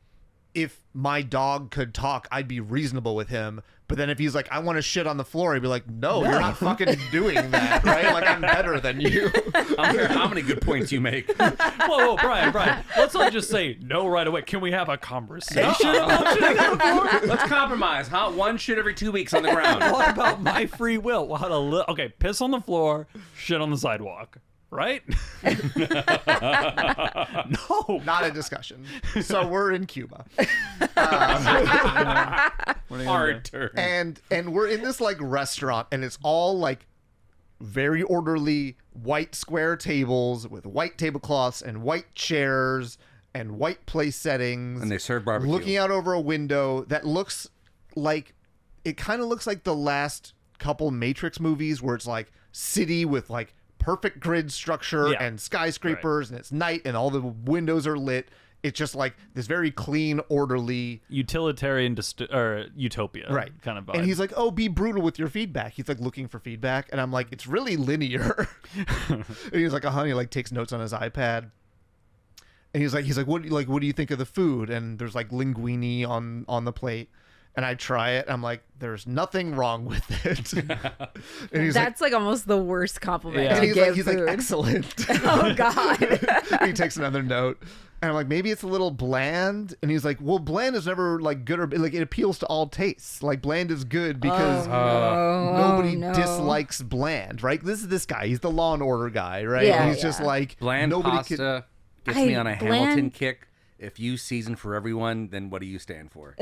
if my dog could talk, I'd be reasonable with him. But then if he's like, "I want to shit on the floor," I'd be like, no, you're not fucking doing that, right? Like, I'm better than you. I don't care how many good points you make. Whoa, Brian. Let's not just say no right away. Can we have a conversation about shitting on the floor? Let's compromise, huh? One shit every 2 weeks on the ground. What about my free will? Okay, piss on the floor, shit on the sidewalk. Right? No. Not a discussion. So we're in Cuba. Hard turn. And we're in this like restaurant, and it's all like very orderly white square tables with white tablecloths and white chairs and white place settings. And they serve barbecue. Looking out over a window that looks like, it kind of looks like the last couple Matrix movies where it's like city with like perfect grid structure and skyscrapers, and it's night and all the windows are lit. It's just like this very clean, orderly, utilitarian utopia, right? Kind of vibe. And he's like, "Oh, be brutal with your feedback." He's like looking for feedback, and I'm like, "It's really linear." And he's like, "Oh, he like takes notes on his iPad." And he's like, "What do you think of the food?" And there's like linguine on the plate. And I try it. I'm like, "There's nothing wrong with it." And he's That's like almost the worst compliment Yeah. to and give he's like, food. "Excellent." Oh God. He takes another note, and I'm like, "Maybe it's a little bland." And he's like, "Well, bland is never like good or like it appeals to all tastes. Like bland is good because nobody dislikes bland, right? This is this guy. He's the Law and Order guy, right? Yeah, And he's just like Bland nobody pasta gets me on a bland- Hamilton kick. If you season for everyone, then what do you stand for?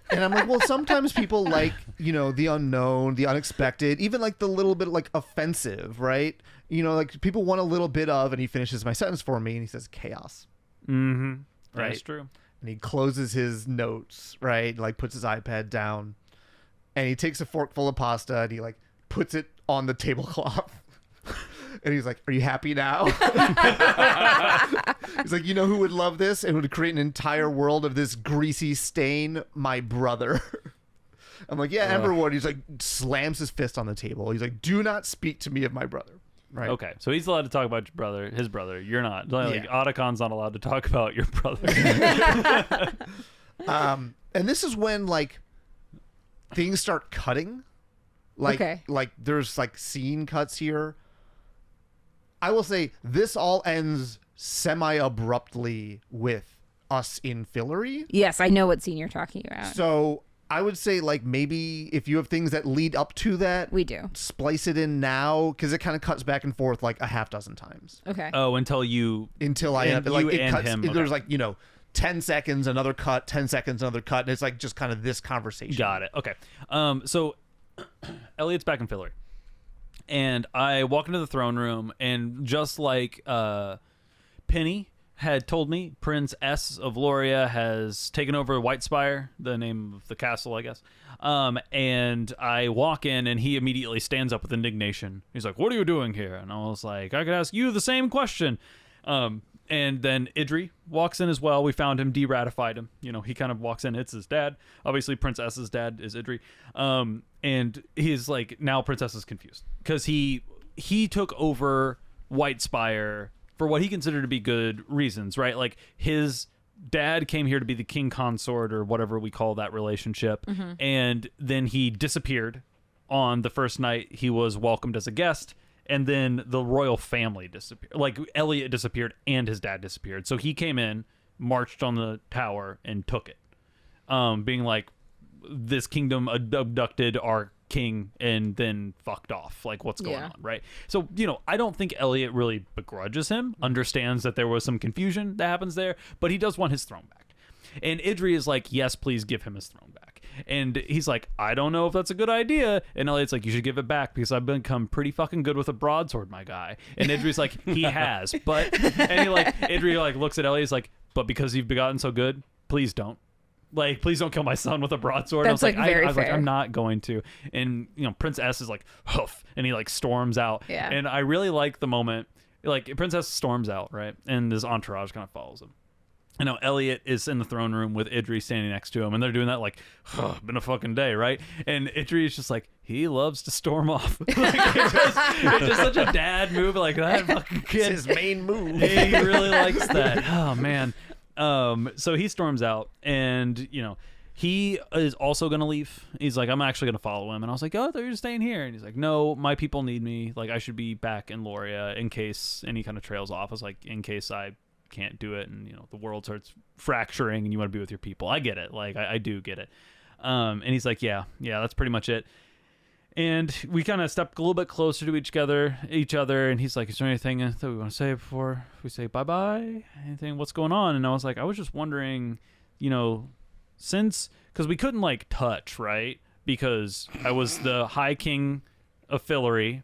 And I'm like, well, sometimes people like, the unknown, the unexpected, even like the little bit like offensive, right? Like people want a little bit of, and he finishes my sentence for me and he says chaos. Mm-hmm. Right. That's true. And he closes his notes, right? Like puts his iPad down, and he takes a fork full of pasta and he like puts it on the tablecloth. And he's like, "Are you happy now?" He's like, "You know who would love this and would create an entire world of this greasy stain? My brother." I'm like, "Yeah, Ember would." He's like, slams his fist on the table. He's like, "Do not speak to me of my brother." Right. Okay, so he's allowed to talk about his brother. You're not. Like, Yeah. Otacon's not allowed to talk about your brother. And this is when like things start cutting. Like there's like scene cuts here. I will say this all ends semi-abruptly with us in Fillory. Yes, I know what scene you're talking about. So I would say like maybe if you have things that lead up to that, We do. splice it in now because it kind of cuts back and forth like a half dozen times Okay. Oh, until you. until I And end up like you it and cuts. him, There's okay. like 10 seconds, another cut, 10 seconds, another cut, and it's like just kind of this conversation. Got it. Okay. So Elliot's back in Fillory. And I walk into the throne room, and just like Penny had told me Prince S of Loria has taken over Whitespire, the name of the castle, I guess. And I walk in, and he immediately stands up with indignation. He's like, "What are you doing here?" And I was like, "I could ask you the same question." And then Idri walks in as well. We found him, de-ratified him. You know, he kind of walks in. It's his dad. Obviously, Princess's dad is Idri. And he's like, now Princess is confused because he took over Whitespire for what he considered to be good reasons, right? Like his dad came here to be the king consort or whatever we call that relationship, and then he disappeared on the first night he was welcomed as a guest. And then the royal family disappeared. Like, Elliot disappeared and his dad disappeared. So he came in, marched on the tower, and took it. Being like, this kingdom abducted our king and then fucked off. Like, what's going on, right? So, you know, I don't think Elliot really begrudges him, understands that there was some confusion that happens there, but he does want his throne back. And Idri is like, yes, please give him his throne back. And he's like, I don't know if that's a good idea. And Elliot's like, you should give it back because I've become pretty fucking good with a broadsword, my guy. And Idri's like, he has, but, and he like, Idri like looks at Elliot, he's like, but because you've gotten so good, please don't. Like, please don't kill my son with a broadsword. That's I was like very I was fair. like, I'm not going to. And, you know, Prince S is like, hoof, and he like storms out. Yeah. And I really like the moment, like, Princess storms out, right? And his entourage kind of follows him. I know Elliot is in the throne room with Idri standing next to him, and they're doing that like, been a fucking day, right? And Idri is just like, he loves to storm off. Like, it's just such a dad move, like that fucking kid. It's his main move. He really likes that. Oh man. So he storms out, and you know, he is also gonna leave. He's like, I'm actually gonna follow him. And I was like, oh, I thought you were just staying here. And he's like, no, my people need me. Like, I should be back in Loria in case any kind of trails off. I was like, in case I can't do it and, you know, the world starts fracturing and you want to be with your people. I get it. Like, I do get it. And he's like, yeah, that's pretty much it. And we kind of stepped a little bit closer to each other, and he's like, is there anything that we want to say before we say bye-bye? Anything? What's going on? And I was like, I was just wondering, you know, because we couldn't, like, touch, right? Because I was the High King of Fillory,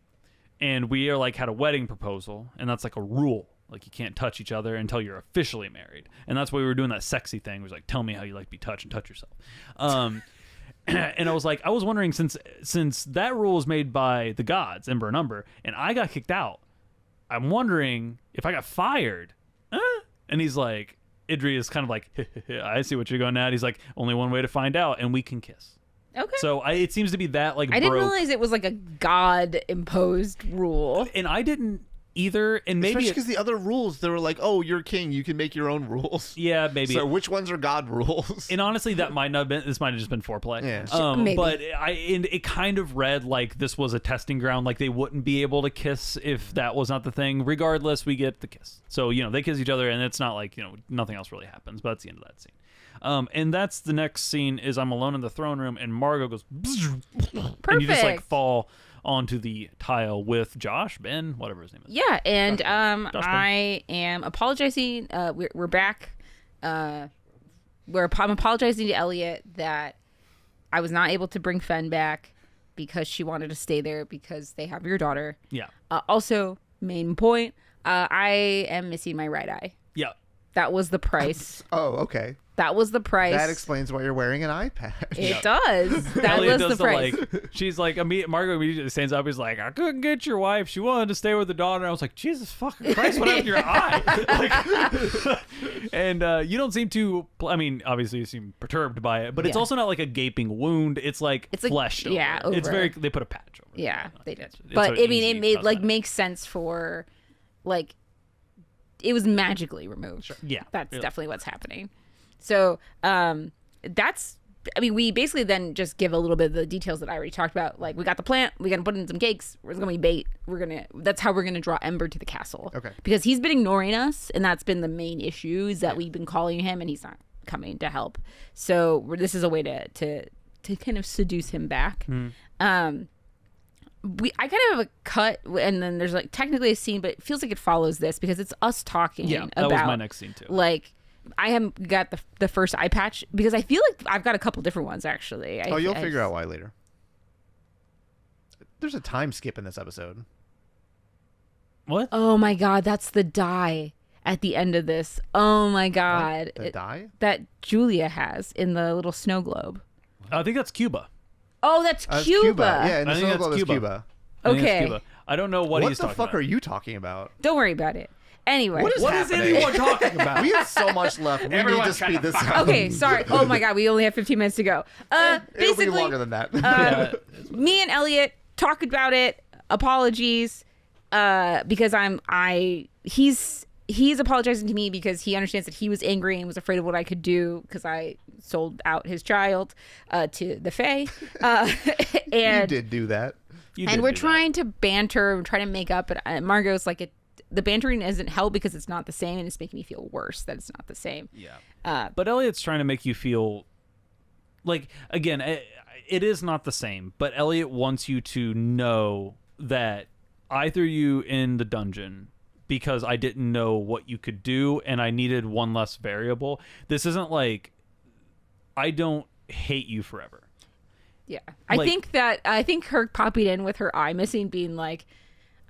and we are, like, had a wedding proposal, and that's, like, a rule. Like, you can't touch each other until you're officially married. And that's why we were doing that sexy thing. It was like, tell me how you like to be touched and touch yourself. And I was like, I was wondering, since that rule was made by the gods, Ember and Umber, and I got kicked out, I'm wondering if I got fired. And he's like, Idri is kind of like, I see what you're going at. He's like, only one way to find out, and we can kiss. Okay. So it seems to be that, like, I didn't realize it was like a god-imposed rule. And I didn't either, and maybe especially because the other rules, they were like, oh, you're king, you can make your own rules. Yeah, maybe. So which ones are god rules? And honestly, that might not have been. This might have just been foreplay. Yeah. Maybe. But it kind of read like this was a testing ground. Like they wouldn't be able to kiss if that was not the thing. Regardless, we get the kiss. So, you know, they kiss each other, and it's not like, you know, nothing else really happens. But that's the end of that scene. And that's the next scene. Is I'm alone in the throne room, and Margot goes, Perfect. and you just like fall onto the tile with Josh, Ben, whatever his name is. Yeah, and Josh Ben. I am apologizing. We're back. I'm apologizing to Elliot that I was not able to bring Fen back because she wanted to stay there because they have your daughter. Yeah. Also, main point, I am missing my right eye. Yeah. That was the price. Oh, okay. That was the price. That explains why you're wearing an eye patch. It does. That Elliot was does the price. she's like, Margot immediately stands up. He's like, I couldn't get your wife. She wanted to stay with the daughter. And I was like, Jesus fucking Christ, what happened to your eye? Like, and you don't seem to, I mean, obviously you seem perturbed by it, but it's Yeah. also not like a gaping wound. It's like fleshed over. yeah, It's over. they put a patch over it. Yeah, You know, they did. it's But so I mean, easy it made like cosmetic. makes sense for, like, it was magically removed. Sure. Yeah, That's really. definitely what's happening. So, that's, I mean, we basically then just give a little bit of the details that I already talked about. Like, we got the plant, we're gonna put in some cakes, there's gonna be bait, that's how we're gonna draw Ember to the castle. Okay. Because he's been ignoring us, and that's been the main issue, is that we've been calling him and he's not coming to help. So this is a way to kind of seduce him back. I kind of have a cut, and then there's like technically a scene, but it feels like it follows this because it's us talking Yeah, about, that was my next scene too. like, I haven't got the first eye patch because I feel like I've got a couple different ones actually. You'll figure out why later. There's a time skip in this episode. What? Oh my god, that's the dye. at the end of this. Oh my god. The die? That Julia has in the little snow globe. I think that's Cuba. Oh, that's Cuba. Yeah, in the I think snow that's globe is Cuba. Cuba. I think it's Okay. Cuba. I don't know what he's What the talking fuck about. are you talking about? Don't worry about it. Anyway. What is What is happening? anyone talking about? We have so much left. We Everyone need to shut speed the this fuck up. Okay, sorry. Oh my god, we only have 15 minutes to go. It'll be Basically, longer than that. me and Elliot talked about it. Apologies, because he's apologizing to me because he understands that he was angry and was afraid of what I could do because I sold out his child to the Fae. And you did do that. You did and we're do that. trying to banter, we're trying to make up, but Margot's like, the bantering isn't help because it's not the same, and it's making me feel worse that it's not the same. Yeah. But Elliot's trying to make you feel like, again, it is not the same, but Elliot wants you to know that I threw you in the dungeon because I didn't know what you could do and I needed one less variable. This isn't like I don't hate you forever. Yeah. Like- I think her popping in with her eye missing, being like,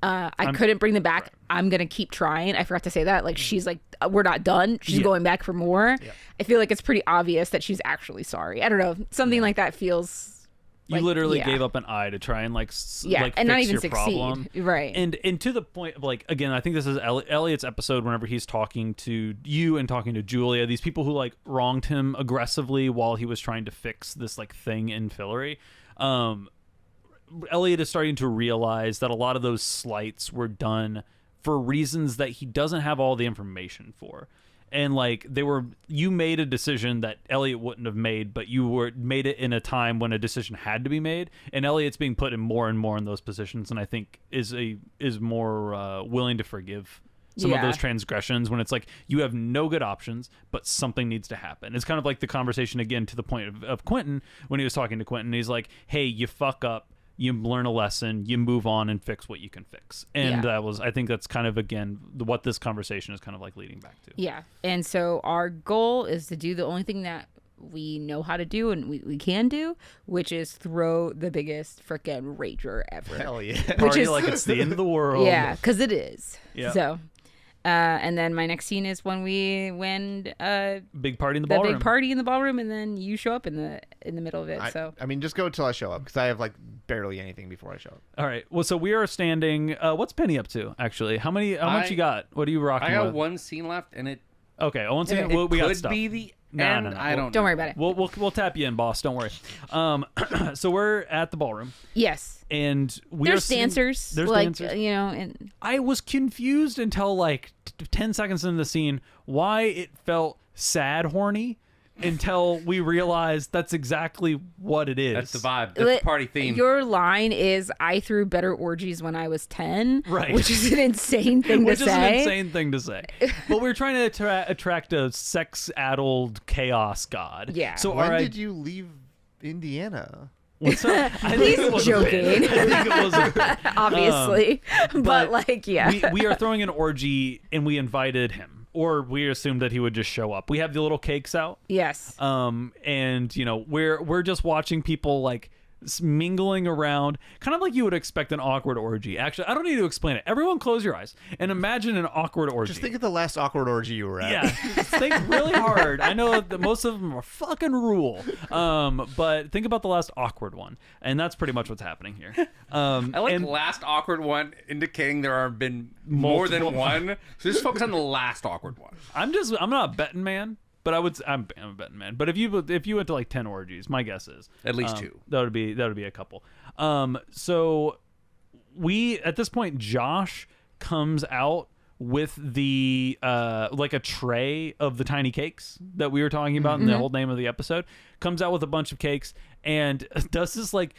I couldn't bring them back. I'm going to keep trying. I forgot to say that. Like, she's like, we're not done. She's Yeah. going back for more. Yeah. I feel like it's pretty obvious that she's actually sorry. I don't know. Something like that feels You like, literally yeah. gave up an eye to try and like and fix not even your succeed. problem. Right. And to the point of like, again, I think this is Elliot's episode whenever he's talking to you and talking to Julia, these people who like wronged him aggressively while he was trying to fix this like thing in Fillory. Elliot is starting to realize that a lot of those slights were done for reasons that he doesn't have all the information for. And like you made a decision that Elliot wouldn't have made, but you made it in a time when a decision had to be made. And Elliot's being put in more and more in those positions, and I think is more willing to forgive some of Yeah. those transgressions when it's like you have no good options, but something needs to happen. It's kind of like the conversation again to the point of Quentin when he was talking to Quentin. He's like, "Hey, you fuck up. You learn a lesson, you move on and fix what you can fix." And Yeah. I think that's kind of, again, what this conversation is kind of like leading back to. Yeah. And so our goal is to do the only thing that we know how to do and we can do, which is throw the biggest freaking rager ever. Hell yeah. Party is- like it's the end of the world. Yeah, because it is. Yeah. So, and then my next scene is when Big party in the the ballroom. big party in the ballroom, and then you show up in the middle of it. So I mean, just go until I show up because I have like barely anything before I show up. All right. Well, so we are standing. What's Penny up to, actually? How much you got? What are you rocking I got with? one scene left, and it Okay, one scene. Okay. We got could stuff. be the No, end. no, no. I don't. don't know. worry about it. We'll tap you in, boss. Don't worry. So we're at the ballroom, Yes, and we there's are seeing- dancers. There's like dancers. and I was confused until like 10 seconds into the scene why it felt sad horny until we realized that's exactly what it is. That's the vibe. That's the party theme. Your line is, "I threw better orgies when I was 10," Right. which is an insane thing Which to is an say. insane thing to say. But we're trying to attract a sex-addled chaos god. Yeah. So When all right, did you leave Indiana? what's up? I think He's it was a bit. joking. I think it was a bit. Obviously, but but like, yeah, we are throwing an orgy, and we invited him, or we assumed that he would just show up. We have the little cakes out, yes. and you know we're just watching people like mingling around, kind of like you would expect an awkward orgy. Actually, I don't need to explain it. Everyone, close your eyes and imagine an awkward orgy. Just think of the last awkward orgy you were at. Yeah, think really hard. I know that most of them are fucking rule, but think about the last awkward one, and that's pretty much what's happening here. I like and- last awkward one, indicating there have been more than one. So just focus on the last awkward one. I'm not a betting man, but I'm a betting man. But if you went to like 10 orgies, my guess is At least two. That would be a couple. So we at this point, Josh comes out with the like a tray of the tiny cakes that we were talking about in the whole name of the episode. Comes out with a bunch of cakes and does this like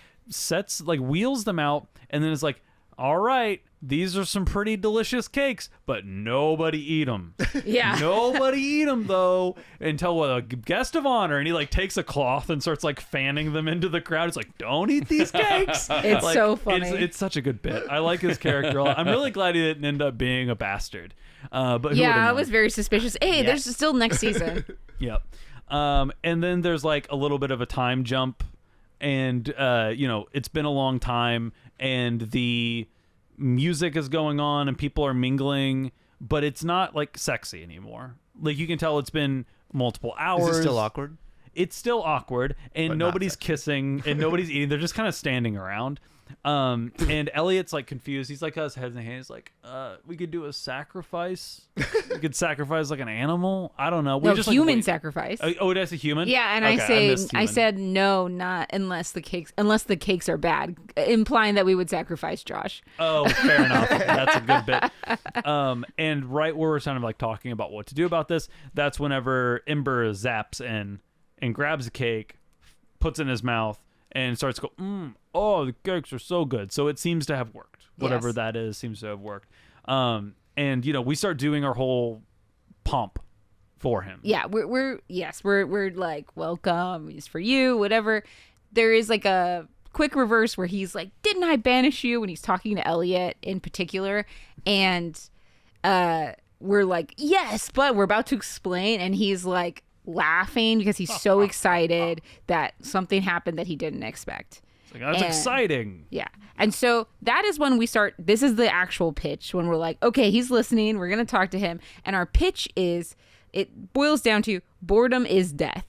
wheels them out, and then is like, "All right, these are some pretty delicious cakes, but nobody eat them." Yeah. Nobody eat them though until a guest of honor, and he like takes a cloth and starts like fanning them into the crowd. It's like, "Don't eat these cakes." It's Like, so funny. It's such a good bit. I like his character. I'm really glad he didn't end up being a bastard. But who would've Yeah, I known? was very suspicious. Hey, there's still next season. Yep. And then there's like a little bit of a time jump, and it's been a long time, and the music is going on, and people are mingling, but it's not like sexy anymore. Like you can tell it's been multiple hours. Is it still awkward? It's still awkward, and But not nobody's sexy. kissing, and nobody's eating. They're just kind of standing around. And Elliot's like confused. He's like, has heads and hands. Like, we could do a sacrifice. We could sacrifice like an animal. I don't know. We No, just human like, sacrifice. Oh, that's a human. Yeah, and Okay, I missed I human. said no, not unless the cakes are bad, implying that we would sacrifice Josh. Oh, fair enough. That's a good bit. And right where we're kind of like talking about what to do about this, that's whenever Ember zaps in and grabs a cake, puts it in his mouth, and starts to go, oh, the cakes are so good. So it seems to have worked. Whatever Yes. that is seems to have worked. And we start doing our whole pomp for him. Yeah, we're like, welcome, it's for you, whatever. There is like a quick reverse where he's like, didn't I banish you? When he's talking to Elliot in particular, and we're like, yes, but we're about to explain, and he's like laughing because he's so excited that something happened that he didn't expect. It's like, that's And- exciting. Yeah. And so that is when we start. This is the actual pitch when we're like, okay, he's listening. We're going to talk to him. And our pitch is, it boils down to boredom is death.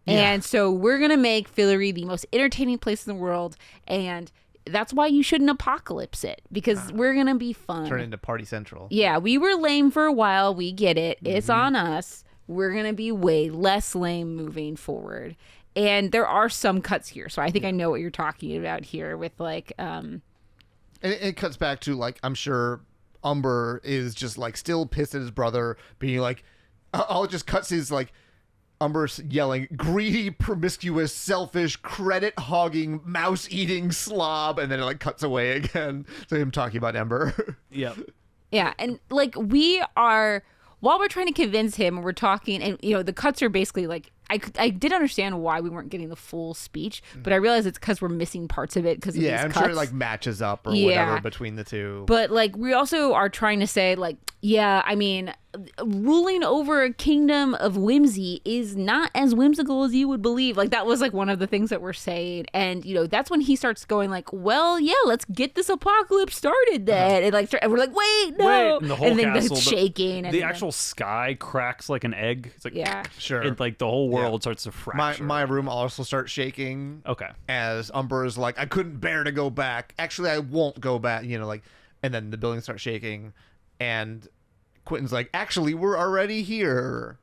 And so we're going to make Fillory the most entertaining place in the world. And that's why you shouldn't apocalypse it, because we're going to be fun. Turn into Party Central. Yeah. We were lame for a while. We get it. It's on us. We're going to be way less lame moving forward. And there are some cuts here. So I think I know what you're talking about here with like, And it cuts back to, like, I'm sure Umber is just, like, still pissed at his brother, being like, all it just cuts is, like, Umber's yelling, greedy, promiscuous, selfish, credit-hogging, mouse-eating slob, and then it, like, cuts away again to him talking about Ember. Yep. yeah. And like we are, while we're trying to convince him, we're talking, and the cuts are basically like, I did understand why we weren't getting the full speech, but I realized it's because we're missing parts of it because of Yeah, these I'm cuts. sure it, like, matches up or Yeah. whatever between the two. But like we also are trying to say like, yeah, I mean, ruling over a kingdom of whimsy is not as whimsical as you would believe. Like that was like one of the things that we're saying, and that's when he starts going like, well, yeah, let's get this apocalypse started then, and like and we're like, wait, no, And the whole then castle, it's shaking, and the then- actual sky cracks like an egg. It's like, Yeah. Sure. And like the whole world starts to my fracture. my room also starts shaking. Okay. As Umber is like, I couldn't bear to go back. Actually, I won't go back. And then the building starts shaking, and Quentin's like, actually, we're already here.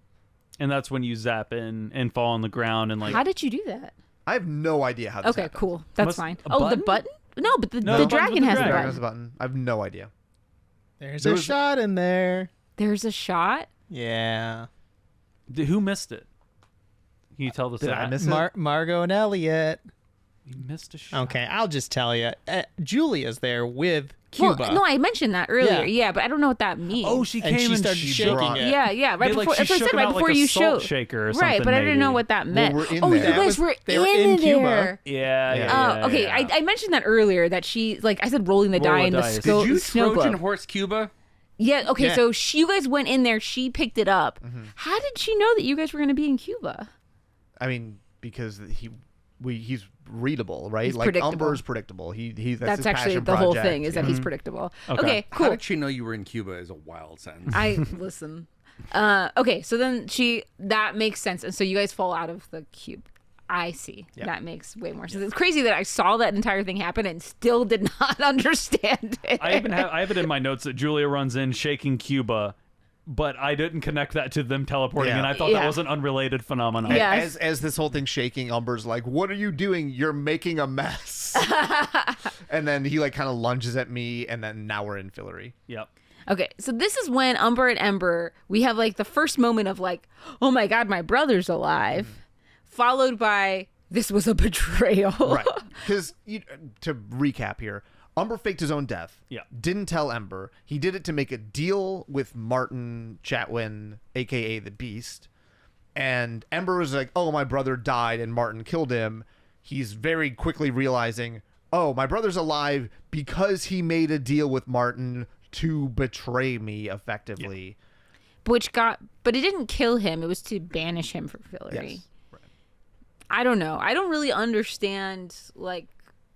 And that's when you zap in and fall on the ground and like. how did you do that? I have no idea how this Okay, happened. cool, that's Must- fine. a Oh, button? the button? No, but the No, the button's dragon with the has the dragon. Dragon has button. a button. I have no idea. There's There a was- shot in there. There's a shot. Yeah. Who missed it? Can you tell the Did I stat? miss it? Margot and Elliot. You missed a shot. Okay, I'll just tell you. Julia's there with Cuba. Well, no, I mentioned that earlier. Yeah. Yeah, but I don't know what that means. Oh, she And came she and started she shaking brought- it. Yeah, right They, like, before. she That's what I shook said. it Right out before like a you salt showed. shaker or Right, something, but I didn't know maybe. what that meant. we're in oh, there. you That guys was- were they were in Cuba. there. Yeah. Oh, okay. yeah. I mentioned that earlier. That she like I said, rolling the Roll die a in the dice. snow, Did you snow Trojan globe. horse Cuba? Yeah. Okay. Yeah. So you guys went in there. She picked it up. How did she know that you guys were going to be in Cuba? I mean, because he's readable, right? He's Like predictable. Umber's predictable. That's his That's actually passion the whole project, thing is that he's predictable. Okay. How Cool. did she know you were in Cuba is a wild sentence. I listen. Okay. So then that makes sense, and so you guys fall out of the cube. I see. Yeah. That makes way more sense. It's crazy that I saw that entire thing happen and still did not understand it. I have it in my notes that Julia runs in shaking Cuba, but I didn't connect that to them teleporting, Yeah. and I thought Yeah. that was an unrelated phenomenon. Yeah. As this whole thing's shaking, Umber's like, "What are you doing? You're making a mess." And then he like kind of lunges at me, and then now we're in Fillory. Yep. Okay, so this is when Umber and Ember, we have like the first moment of like, oh my god, my brother's alive, followed by this was a betrayal. Right. Because to recap here, Umber faked his own death. Yeah. Didn't tell Ember. He did it to make a deal with Martin Chatwin, aka the Beast. And Ember was like, "Oh, my brother died and Martin killed him." He's very quickly realizing, "Oh, my brother's alive because he made a deal with Martin to betray me effectively." But it didn't kill him. It was to banish him from Fillory. Yes. I don't know. I don't really understand like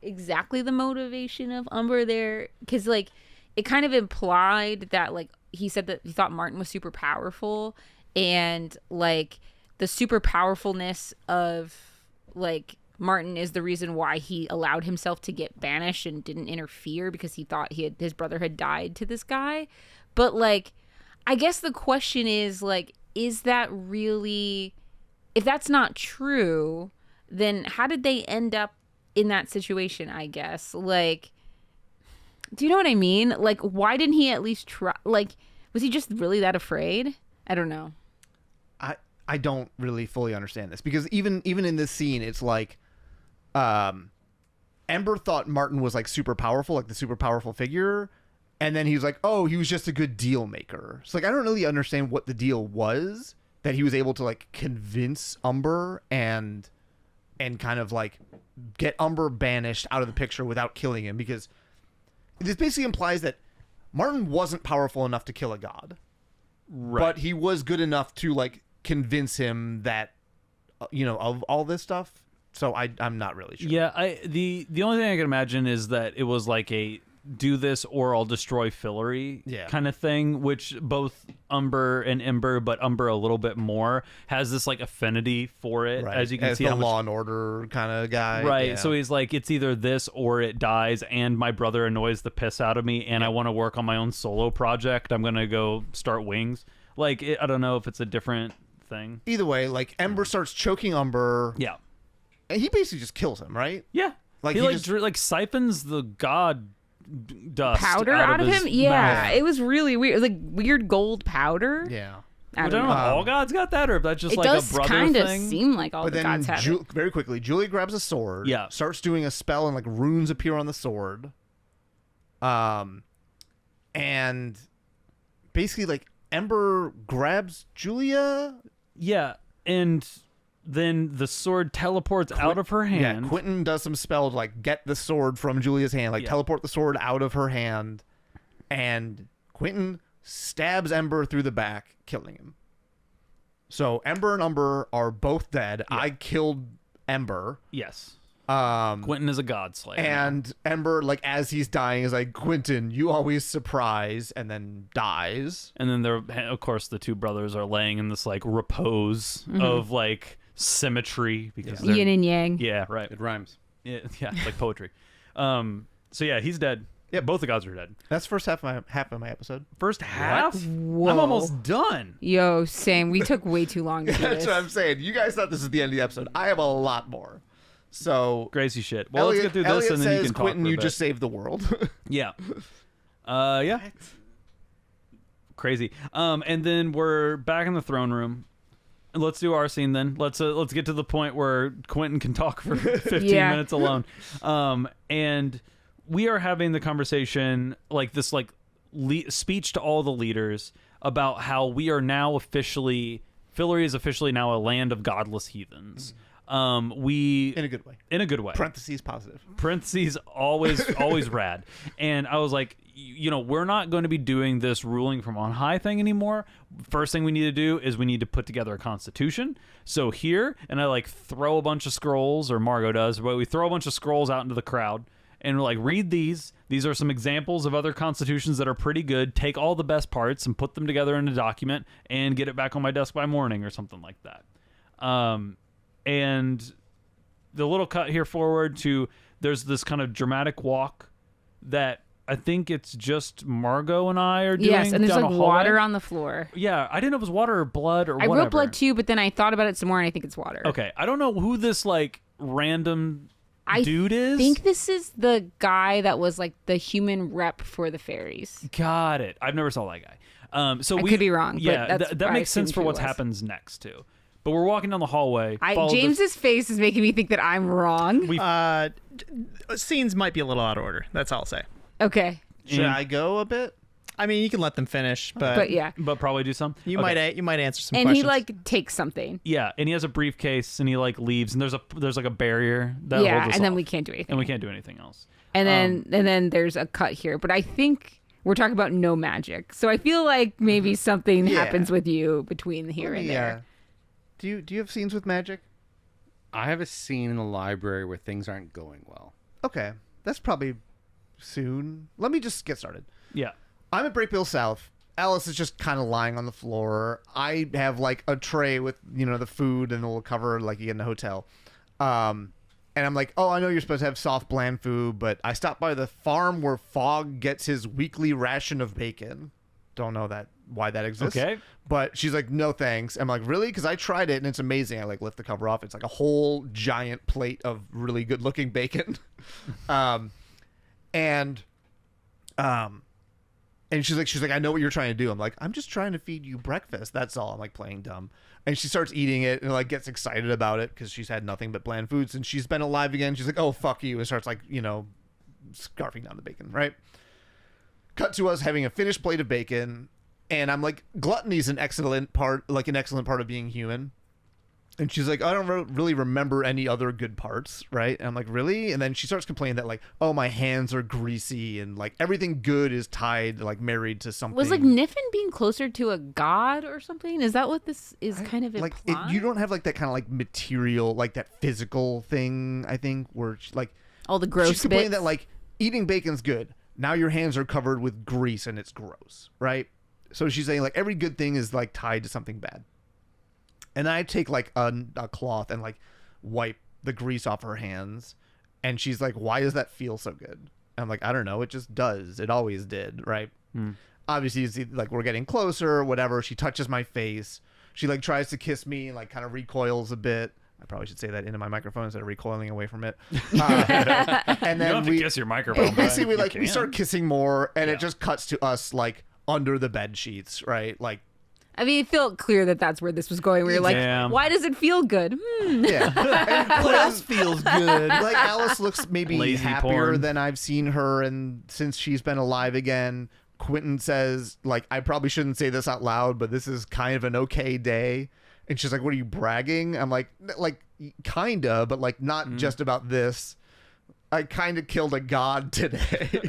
exactly the motivation of Umber there, because like it kind of implied that like he said that he thought Martin was super powerful, and like the super powerfulness of like Martin is the reason why he allowed himself to get banished and didn't interfere, because he thought his brother had died to this guy. But like, I guess the question is like, is that really, if that's not true, then how did they end up in that situation? I guess, like, do you know what I mean? Like, why didn't he at least try? Like, was he just really that afraid? I don't know. I don't really fully understand this, because even in this scene, it's like, Ember thought Martin was like super powerful, like the super powerful figure, and then he was like, oh, he was just a good deal maker. So like, I don't really understand what the deal was that he was able to like convince Umber and kind of like get Umber banished out of the picture without killing him, because this basically implies that Martin wasn't powerful enough to kill a god, but he was good enough to like convince him that, of all this stuff. So I'm not really sure. Yeah, the only thing I can imagine is that it was like a do this or I'll destroy Fillory kind of thing, which both Umber and Ember, but Umber a little bit more, has this like affinity for it, as you can see. The Law and Order kind of guy. Right, yeah. So he's like, it's either this or it dies, and my brother annoys the piss out of me, and I want to work on my own solo project. I'm going to go start Wings. Like, I don't know if it's a different thing. Either way, like, Ember starts choking Umber. Yeah. And he basically just kills him, right? Yeah. Like he like siphons the god dust powder out of him. Yeah, mouth. it was really weird. It was like weird gold powder. Yeah. I don't don't know know. if all gods got that, or if that's just It like does a brother kind of thing. seem like all But the then gods have it. very quickly, Julia grabs a sword. Yeah. Starts doing a spell, and like runes appear on the sword. And basically, like, Ember grabs Julia. Yeah, and then the sword teleports out of her hand. Yeah, Quentin does some spell to like get the sword from Julia's hand, like teleport the sword out of her hand, and Quentin stabs Ember through the back, killing him. So Ember and Umber are both dead. Yeah. I killed Ember. Yes. Quentin is a god slayer. And Ember, like, as he's dying, is like, Quentin, you always surprise, and then dies. And then there, of course, the two brothers are laying in this like repose of like symmetry, because they're Yin and yang. Yeah, right. It rhymes. Yeah, it's like poetry. So yeah, he's dead. Yeah, both the gods are dead. That's the first half of my episode. First half? Whoa. I'm almost done. Yo, same. We took way too long to do That's this. what I'm saying. You guys thought this was the end of the episode. I have a lot more. So Crazy shit. Well, let's get through this, Elliot and then you says, can talk Quentin, for a you bit. just saved the world. Yeah. Yeah. Crazy. And then we're back in the throne room. Let's do our scene then. Let's get to the point where Quentin can talk for 15 minutes alone. And we are having the conversation, like this, like speech to all the leaders about how we are now officially, Fillory is officially now a land of godless heathens. We In a good way. In a good way. Parentheses positive. Parentheses always rad. And I was like, we're not going to be doing this ruling from on high thing anymore. First thing we need to do is we need to put together a constitution. So here, and I like throw a bunch of scrolls, or Margot does, but we throw a bunch of scrolls out into the crowd and we're like, read these. These are some examples of other constitutions that are pretty good. Take all the best parts and put them together in a document and get it back on my desk by morning, or something like that. And the little cut here forward to, there's this kind of dramatic walk that I think it's just Margot and I are doing. Yes, and there's down like a hallway. water on the floor. Yeah, I didn't know if it was water or blood or I whatever. wrote blood too, but then I thought about it some more, and I think it's water. Okay, I don't know who this like random I dude is. I think this is the guy that was like the human rep for the fairies. Got it. I've never saw that guy. So I we could be wrong, but Yeah, that's that I makes sense assumed for who it what was. happens next too. But we're walking down the hallway. James's face is making me think that I'm wrong. Scenes might be a little out of order. That's all I'll say. Okay, Should I go a bit? I mean, you can let them finish, but yeah, but probably do some. you Okay. might answer some and questions. he like takes something. Yeah, and he has a briefcase, and he like leaves, and there's like a barrier that Yeah, holds us and then off. we can't do anything. and we can't do anything else. And then there's a cut here, but I think we're talking about no magic. So I feel like maybe something Yeah. happens with you between here and there. Do you have scenes with magic? I have a scene in the library where things aren't going well. Okay, that's probably soon. Let me just get started. Yeah. I'm at Breakbill South. Alice is just kind of lying on the floor. I have like a tray with, the food and we'll cover like you get in the hotel. And I'm like, oh, I know you're supposed to have soft, bland food, but I stopped by the farm where Fogg gets his weekly ration of bacon. Don't know why that exists. Okay. But she's like, no thanks. I'm like, really? Because I tried it and it's amazing. I like lift the cover off. It's like a whole giant plate of really good looking bacon. And she's like, I know what you're trying to do. I'm like, I'm just trying to feed you breakfast. That's all. I'm like playing dumb. And she starts eating it and like gets excited about it because she's had nothing but bland foods and she's been alive again. She's like, oh, fuck you. And starts like, scarfing down the bacon, right? Cut to us having a finished plate of bacon. And I'm like, gluttony's an excellent part of being human. And she's like, I don't really remember any other good parts, right? And I'm like, really? And then she starts complaining that like, oh, my hands are greasy and like everything good is tied, like married to something. Was like Niffin being closer to a god or something? Is that what this is kind of like? implying? You don't have like that kind of like material, like that physical thing. I think where like all the gross she's complaining bits. that like eating bacon's good. Now your hands are covered with grease and it's gross, right? So she's saying like every good thing is like tied to something bad. And I take like a cloth and like wipe the grease off her hands. And she's like, why does that feel so good? And I'm like, I don't know. It just does. It always did. Right. Obviously, you see, like we're getting closer, whatever. She touches my face. She like tries to kiss me and like kind of recoils a bit. I probably should say that into my microphone instead of recoiling away from it. And then You don't have to kiss your microphone. basically but we start kissing more and it just cuts to us like under the bed sheets. Right. Like, I mean, it felt clear that that's where this was going. We were like, Yeah. why does it feel good? yeah. What else feels good? Like Alice looks maybe Lazy happier porn. than I've seen her, and since she's been alive again. Quentin says, like, I probably shouldn't say this out loud, but this is kind of an okay day. And she's like, what are you bragging? I'm like kinda, but like not just about this. I kind of killed a god today.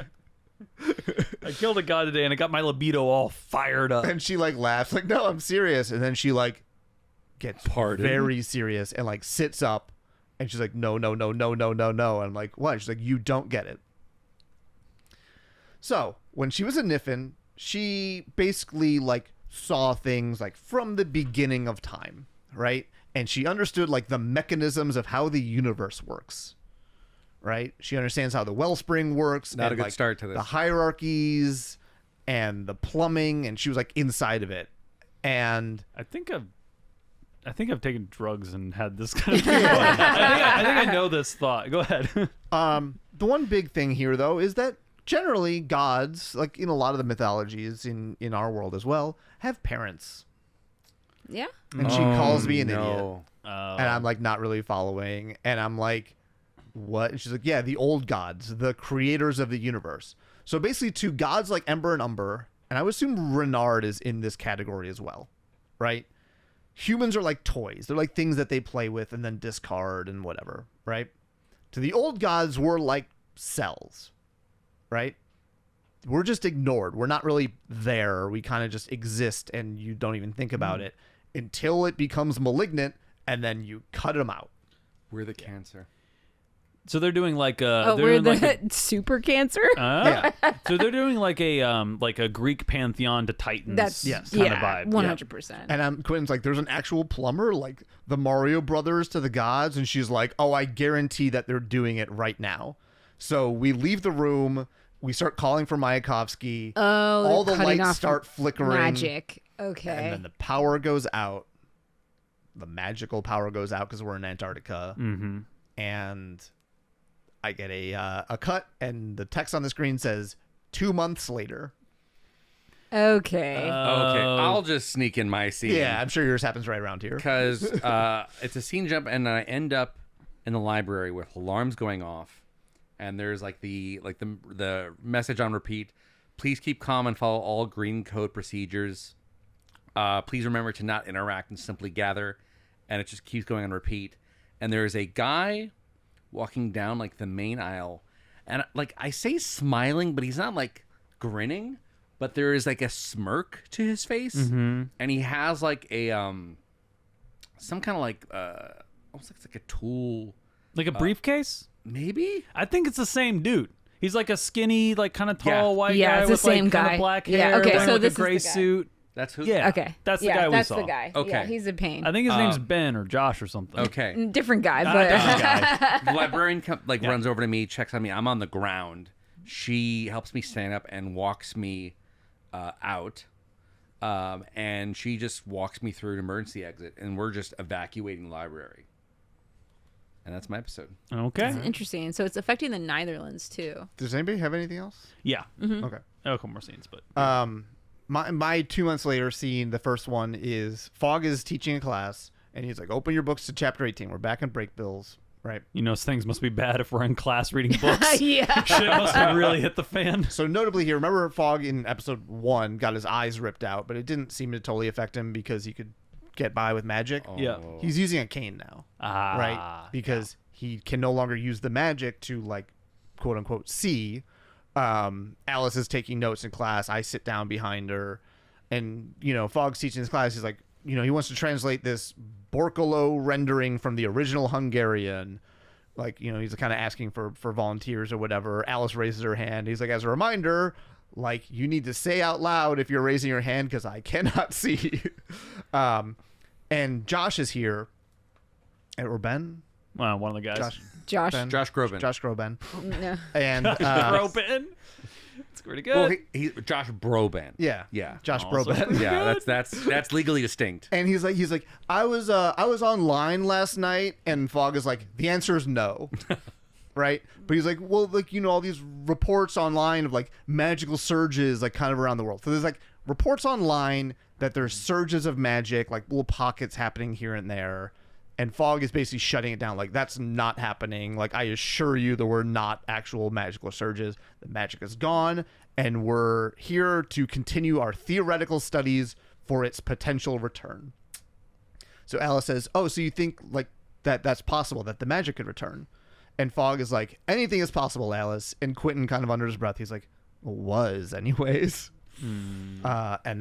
I killed a god today and I got my libido all fired up. And she like laughs like, no, I'm serious. And then she like gets very serious and like sits up and she's like, no. And I'm like, what? She's like, you don't get it. So when she was a Niffin, she basically like saw things like from the beginning of time, right? And she understood like the mechanisms of how the universe works. Right? She understands how the wellspring works. Not and, a good like, start to this. The hierarchies and the plumbing, and she was like inside of it. And I think I've taken drugs and had this kind of thing. I think I know this thought. Go ahead. the one big thing here though is that generally gods, like in a lot of the mythologies in our world as well, have parents. Yeah. And she calls me an idiot. No. And I'm like not really following. And I'm like, what? And she's like, yeah, the old gods, the creators of the universe. So basically to gods like Ember and Umber, and I would assume Renard is in this category as well, right? Humans are like toys. They're like things that they play with and then discard and whatever, right? To the old gods, we're like cells, right? We're just ignored. We're not really there. We kind of just exist and you don't even think about it until it becomes malignant and then you cut them out. We're the cancer. So they're doing like a. Oh, they're we're doing the like super cancer? Yeah. So they're doing like a Greek pantheon to Titans. That's kind of vibe. 100%. And Quentin's like, there's an actual plumber, like the Mario Brothers to the gods. And she's like, oh, I guarantee that they're doing it right now. So we leave the room. We start calling for Mayakovsky. Oh, all the they're cutting lights off start flickering. Magic. Okay. And then the power goes out. The magical power goes out because we're in Antarctica. Mm-hmm. And I get a cut, and the text on the screen says 2 months later. Okay. Okay, I'll just sneak in my scene. Yeah, I'm sure yours happens right around here. Because it's a scene jump, and I end up in the library with alarms going off, and there's like the message on repeat. Please keep calm and follow all green code procedures. Please remember to not interact and simply gather. And it just keeps going on repeat. And there's a guy walking down like the main aisle, and like I say smiling, but he's not like grinning, but there is like a smirk to his face, and he has like a some kind of like almost looks like a tool, Like a briefcase? maybe. I think it's the same dude. He's like a skinny, like kind of tall Yeah. white Yeah, guy it's the with same like kind guy. of black Yeah, hair, okay, wearing so like this a is gray the guy. suit. That's who. Yeah, Okay. that's the Yeah, guy we that's saw. the guy. Okay. Yeah, he's a pain. I think his name's Ben or Josh or something. Okay. Different guy, but Different guy. The librarian runs over to me, checks on me. I'm on the ground. She helps me stand up and walks me out. And she just walks me through an emergency exit, and we're just evacuating the library. And that's my episode. Okay. it's interesting. So it's affecting the Netherlands too. Does anybody have anything else? Yeah. Okay. I have a couple more scenes, but My 2 months later scene, the first one is Fogg is teaching a class, and he's like, open your books to chapter 18. We're back in break bills, right? you know, things must be bad if we're in class reading books. Yeah. Shit must have really hit the fan. So notably here, remember Fogg in episode 1 got his eyes ripped out, but it didn't seem to totally affect him because he could get by with magic. Yeah. He's using a cane now, right? Because he can no longer use the magic to, like, quote unquote see. Alice is taking notes in class. I sit down behind her, and Fogg's teaching his class. He's like, he wants to translate this Borkolo rendering from the original Hungarian. Like, he's kind of asking for volunteers or whatever. Alice raises her hand. He's like, as a reminder, like, you need to say out loud if you're raising your hand because I cannot see. And Josh is here, or Ben. Well, one of the guys. Josh. Ben? Josh Groban. Josh Groban. No. And Broben. It's pretty good. Well, he Josh Broban. yeah, Yeah. Josh Also Broban. Yeah, that's legally distinct. And he's like, I was online last night, and Fogg is like, the answer is no, right? But he's like, well, like, all these reports online of like magical surges, like kind of around the world. So there's like reports online that there's surges of magic, like little pockets happening here and there. And Fogg is basically shutting it down. Like, that's not happening. Like, I assure you there were not actual magical surges. The magic is gone, and we're here to continue our theoretical studies for its potential return. So Alice says, oh, so you think, like, that's possible, that the magic could return? And Fogg is like, anything is possible, Alice. And Quentin, kind of under his breath, he's like, was anyways. And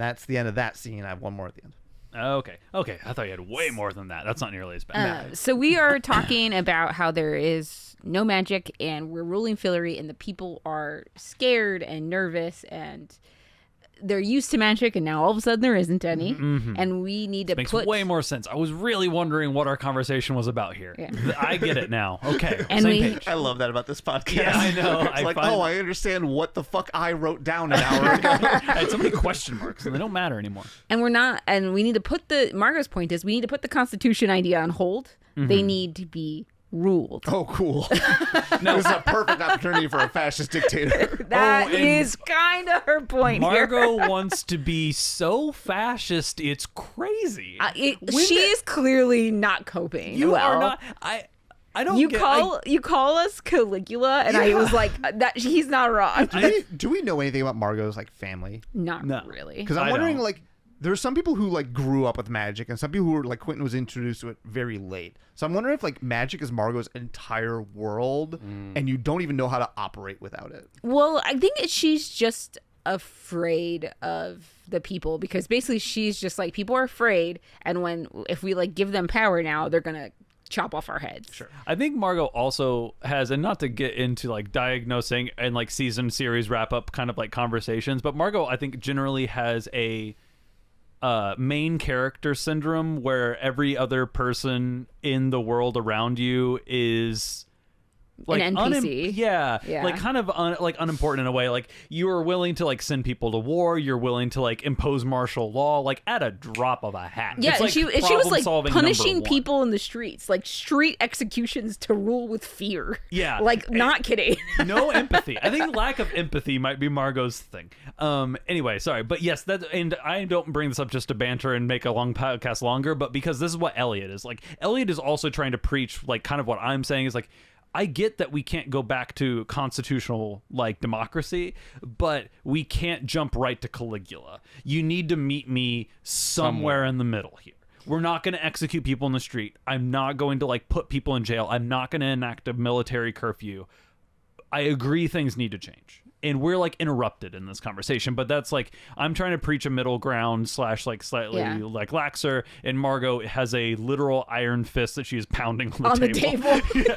that's the end of that scene. I have one more at the end. Okay. I thought you had way more than that. That's not nearly as bad. So we are talking about how there is no magic and we're ruling Fillory and the people are scared and nervous and they're used to magic and now all of a sudden there isn't any. And we need to Makes put way more sense. I was really wondering what our conversation was about here. Yeah. I get it now. Okay. And Same we- page. I love that about this podcast. Yeah, I know. It's I understand what the fuck I wrote down an hour ago. I had so many question marks and they don't matter anymore. and we're not and we need to put Margot's point is we need to put the Constitution idea on hold. They need to be ruled. Oh, cool. This is a perfect opportunity for a fascist dictator. That and is kind of her point here. Margot wants to be so fascist, it's crazy. She is clearly not coping. You well. are not. I don't. You get, call us Caligula, and I was like, that he's not wrong. Do we know anything about Margot's like family? Not No. really. Because I'm I wondering, don't. like, there's some people who like grew up with magic, and some people who were like Quentin was introduced to it very late. So I'm wondering if like magic is Margot's entire world, and you don't even know how to operate without it. Well, I think she's just afraid of the people because basically she's just like people are afraid, and if we like give them power now, they're gonna chop off our heads. Sure. I think Margot also has, and not to get into like diagnosing and like season series wrap up kind of like conversations, but Margot I think generally has a main character syndrome where every other person in the world around you is like An NPC. yeah, Yeah. like kind of unimportant in a way. Like you are willing to like send people to war, you're willing to like impose martial law, like at a drop of a hat. Yeah, It's, and like, she was problem like solving punishing number one. people in the streets, like street executions to rule with fear. Yeah. like not kidding. No empathy. I think lack of empathy might be Margot's thing. Anyway, sorry, but yes, and I don't bring this up just to banter and make a long podcast longer, but because this is what Elliot is like. Elliot is also trying to preach like kind of what I'm saying is like, I get that we can't go back to constitutional like democracy, but we can't jump right to Caligula. You need to meet me somewhere in the middle here. We're not going to execute people in the street. I'm not going to like put people in jail. I'm not going to enact a military curfew. I agree things need to change. And we're like interrupted in this conversation, but that's like I'm trying to preach a middle ground / like slightly like laxer, and Margot has a literal iron fist that she is pounding on the on table. the table.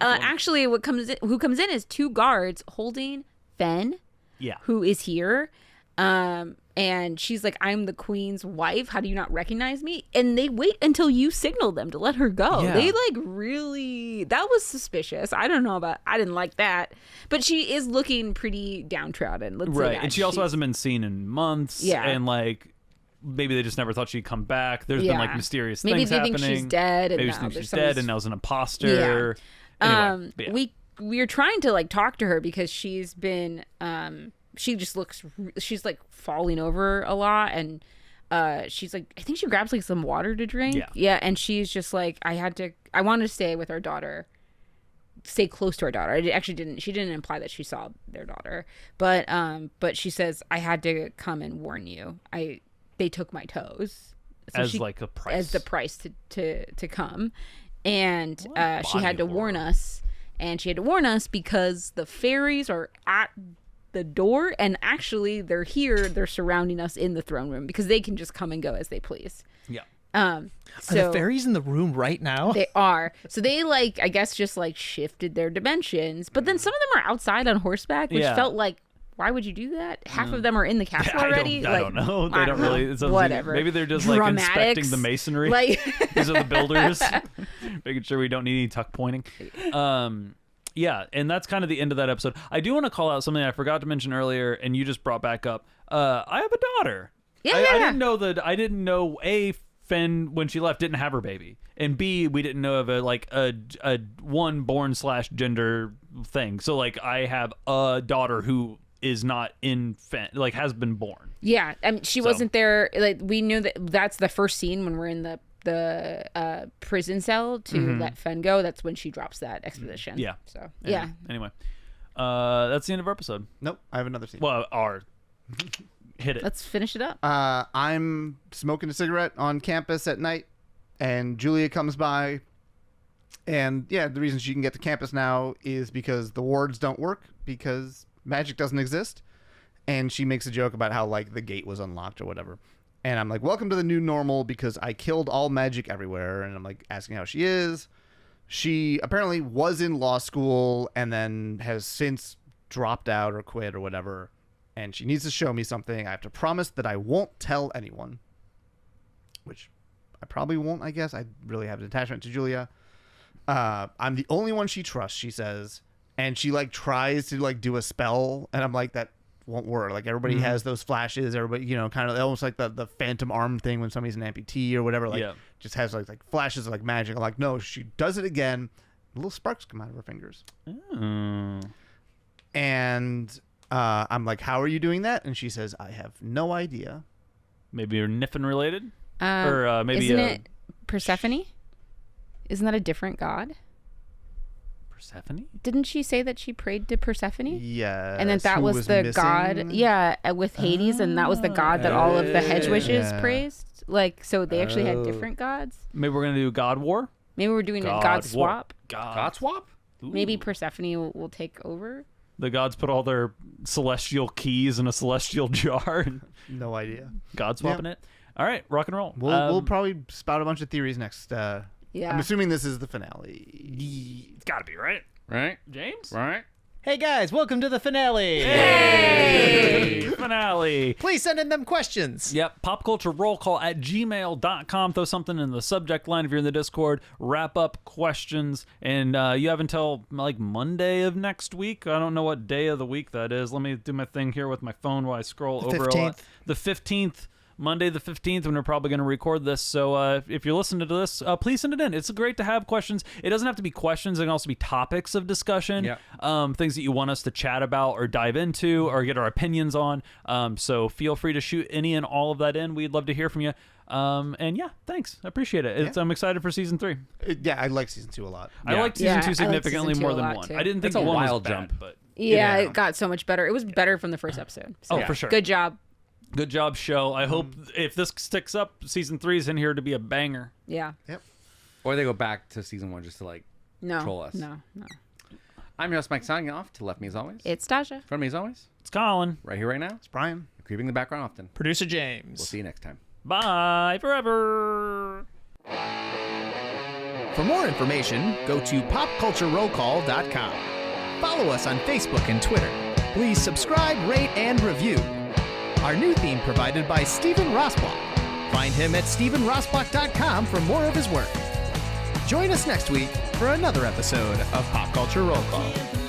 Actually, who comes in is 2 guards holding Fen, Yeah. who is here. And she's like, I'm the queen's wife. How do you not recognize me? And they wait until you signal them to let her go. Yeah. They like really, that was suspicious. I don't know I didn't like that. But she is looking pretty downtrodden. Let's say Right. that. And she also hasn't been seen in months. Yeah. And like, maybe they just never thought she'd come back. There's been like mysterious Maybe things they happening. think she's dead. And Maybe now she thinks there's she's some dead of and now's an imposter. Anyway, but yeah. We are trying to like talk to her because she's been she just looks she's like falling over a lot, and she's like, I think she grabs like some water to drink. Yeah, and she's just like, I wanted to stay with our daughter, stay close to our daughter. She didn't imply that she saw their daughter, but she says, I had to come and warn you. They took my toes. So as like a price. As the price to come. And she body had to horror. warn us. And she had to warn us because the fairies are at the door, and actually they're here. They're surrounding us in the throne room because they can just come and go as they please. Yeah. Are the fairies in the room right now? They are. So they like, I guess, just like shifted their dimensions. But then some of them are outside on horseback, which Yeah. felt like, why would you do that? Half of them are in the castle already. I don't know. They don't really. It sounds whatever. Like, maybe they're just like inspecting the masonry. Like These are the builders, making sure we don't need any tuck pointing. Yeah, and that's kind of the end of that episode. I do want to call out something I forgot to mention earlier, and you just brought back up. I have a daughter. Yeah. I didn't know that. I didn't know A, Fen when she left didn't have her baby, and B, we didn't know of a one born / gender thing. So like I have a daughter who is not in Fen, like has been born. Yeah, I mean, she wasn't there. Like we knew that's the first scene when we're in the prison cell to let Fen go. That's when she drops that exposition. Yeah. So Yeah. yeah. Anyway, that's the end of our episode. Nope, I have another scene. Well, hit it. Let's finish it up. I'm smoking a cigarette on campus at night, and Julia comes by. And yeah, the reason she can get to campus now is because the wards don't work because magic doesn't exist. And she makes a joke about how like the gate was unlocked or whatever. And I'm like, welcome to the new normal because I killed all magic everywhere. And I'm like asking how she is. She apparently was in law school and then has since dropped out or quit or whatever. And she needs to show me something. I have to promise that I won't tell anyone. Which I probably won't, I guess. I really have an attachment to Julia. I'm the only one she trusts, she says. And she like tries to like do a spell. And I'm like, that won't work. Like everybody has those flashes. Everybody, you know, kind of almost like the phantom arm thing when somebody's an amputee or whatever. Like just has like flashes of like magic. I'm like, no, she does it again. Little sparks come out of her fingers. And I'm like, how are you doing that? And she says, I have no idea. Maybe you're Niffin related, or maybe isn't it Persephone? Isn't that a different god? Persephone? Didn't she say that she prayed to Persephone? Yeah. And then that was the god, with Hades, and that was the god that all of the hedge wishes praised. Like, so they actually had different gods. Maybe we're gonna do God War. Maybe we're doing a god War. swap. God swap? Maybe Persephone will take over. The gods put all their celestial keys in a celestial jar and No idea. God swapping it. All right, rock and roll. We'll probably spout a bunch of theories next. Yeah. I'm assuming this is the finale. It's got to be right, Right? James. Right? Hey guys, welcome to the finale. Hey! Finale. Please send in them questions. Yep, popculturerollcall@gmail.com. Throw something in the subject line if you're in the Discord. Wrap up questions, and you have until like Monday of next week. I don't know what day of the week that is. Let me do my thing here with my phone while I scroll over. 15th. The 15th. Monday the 15th when we're probably going to record this. So if you're listening to this, please send it in. It's great to have questions. It doesn't have to be questions. It can also be topics of discussion, things that you want us to chat about or dive into or get our opinions on. So feel free to shoot any and all of that in. We'd love to hear from you. And yeah, thanks. I appreciate it. I'm excited for season 3. Yeah, I like season 2 a lot. I liked season 2 I liked significantly season 2 more a than lot, 1. too. I didn't think That's a one was wild bad, jump. but Yeah, it got so much better. It was better from the first episode. So for sure. Good job. Good job, show. I hope if this sticks up, season 3 is in here to be a banger. Yeah. Or they go back to season 1 just to like No. troll us. No. I'm your host, Mike, signing off. To left me as always. It's Tasha. From me as always. It's Colin. Right here, right now. It's Brian. Creeping in the background often. Producer James. We'll see you next time. Bye forever. For more information, go to popculturerollcall.com. Follow us on Facebook and Twitter. Please subscribe, rate, and review. Our new theme provided by Stephen Rossbach. Find him at stephenrossbach.com for more of his work. Join us next week for another episode of Pop Culture Roll Call.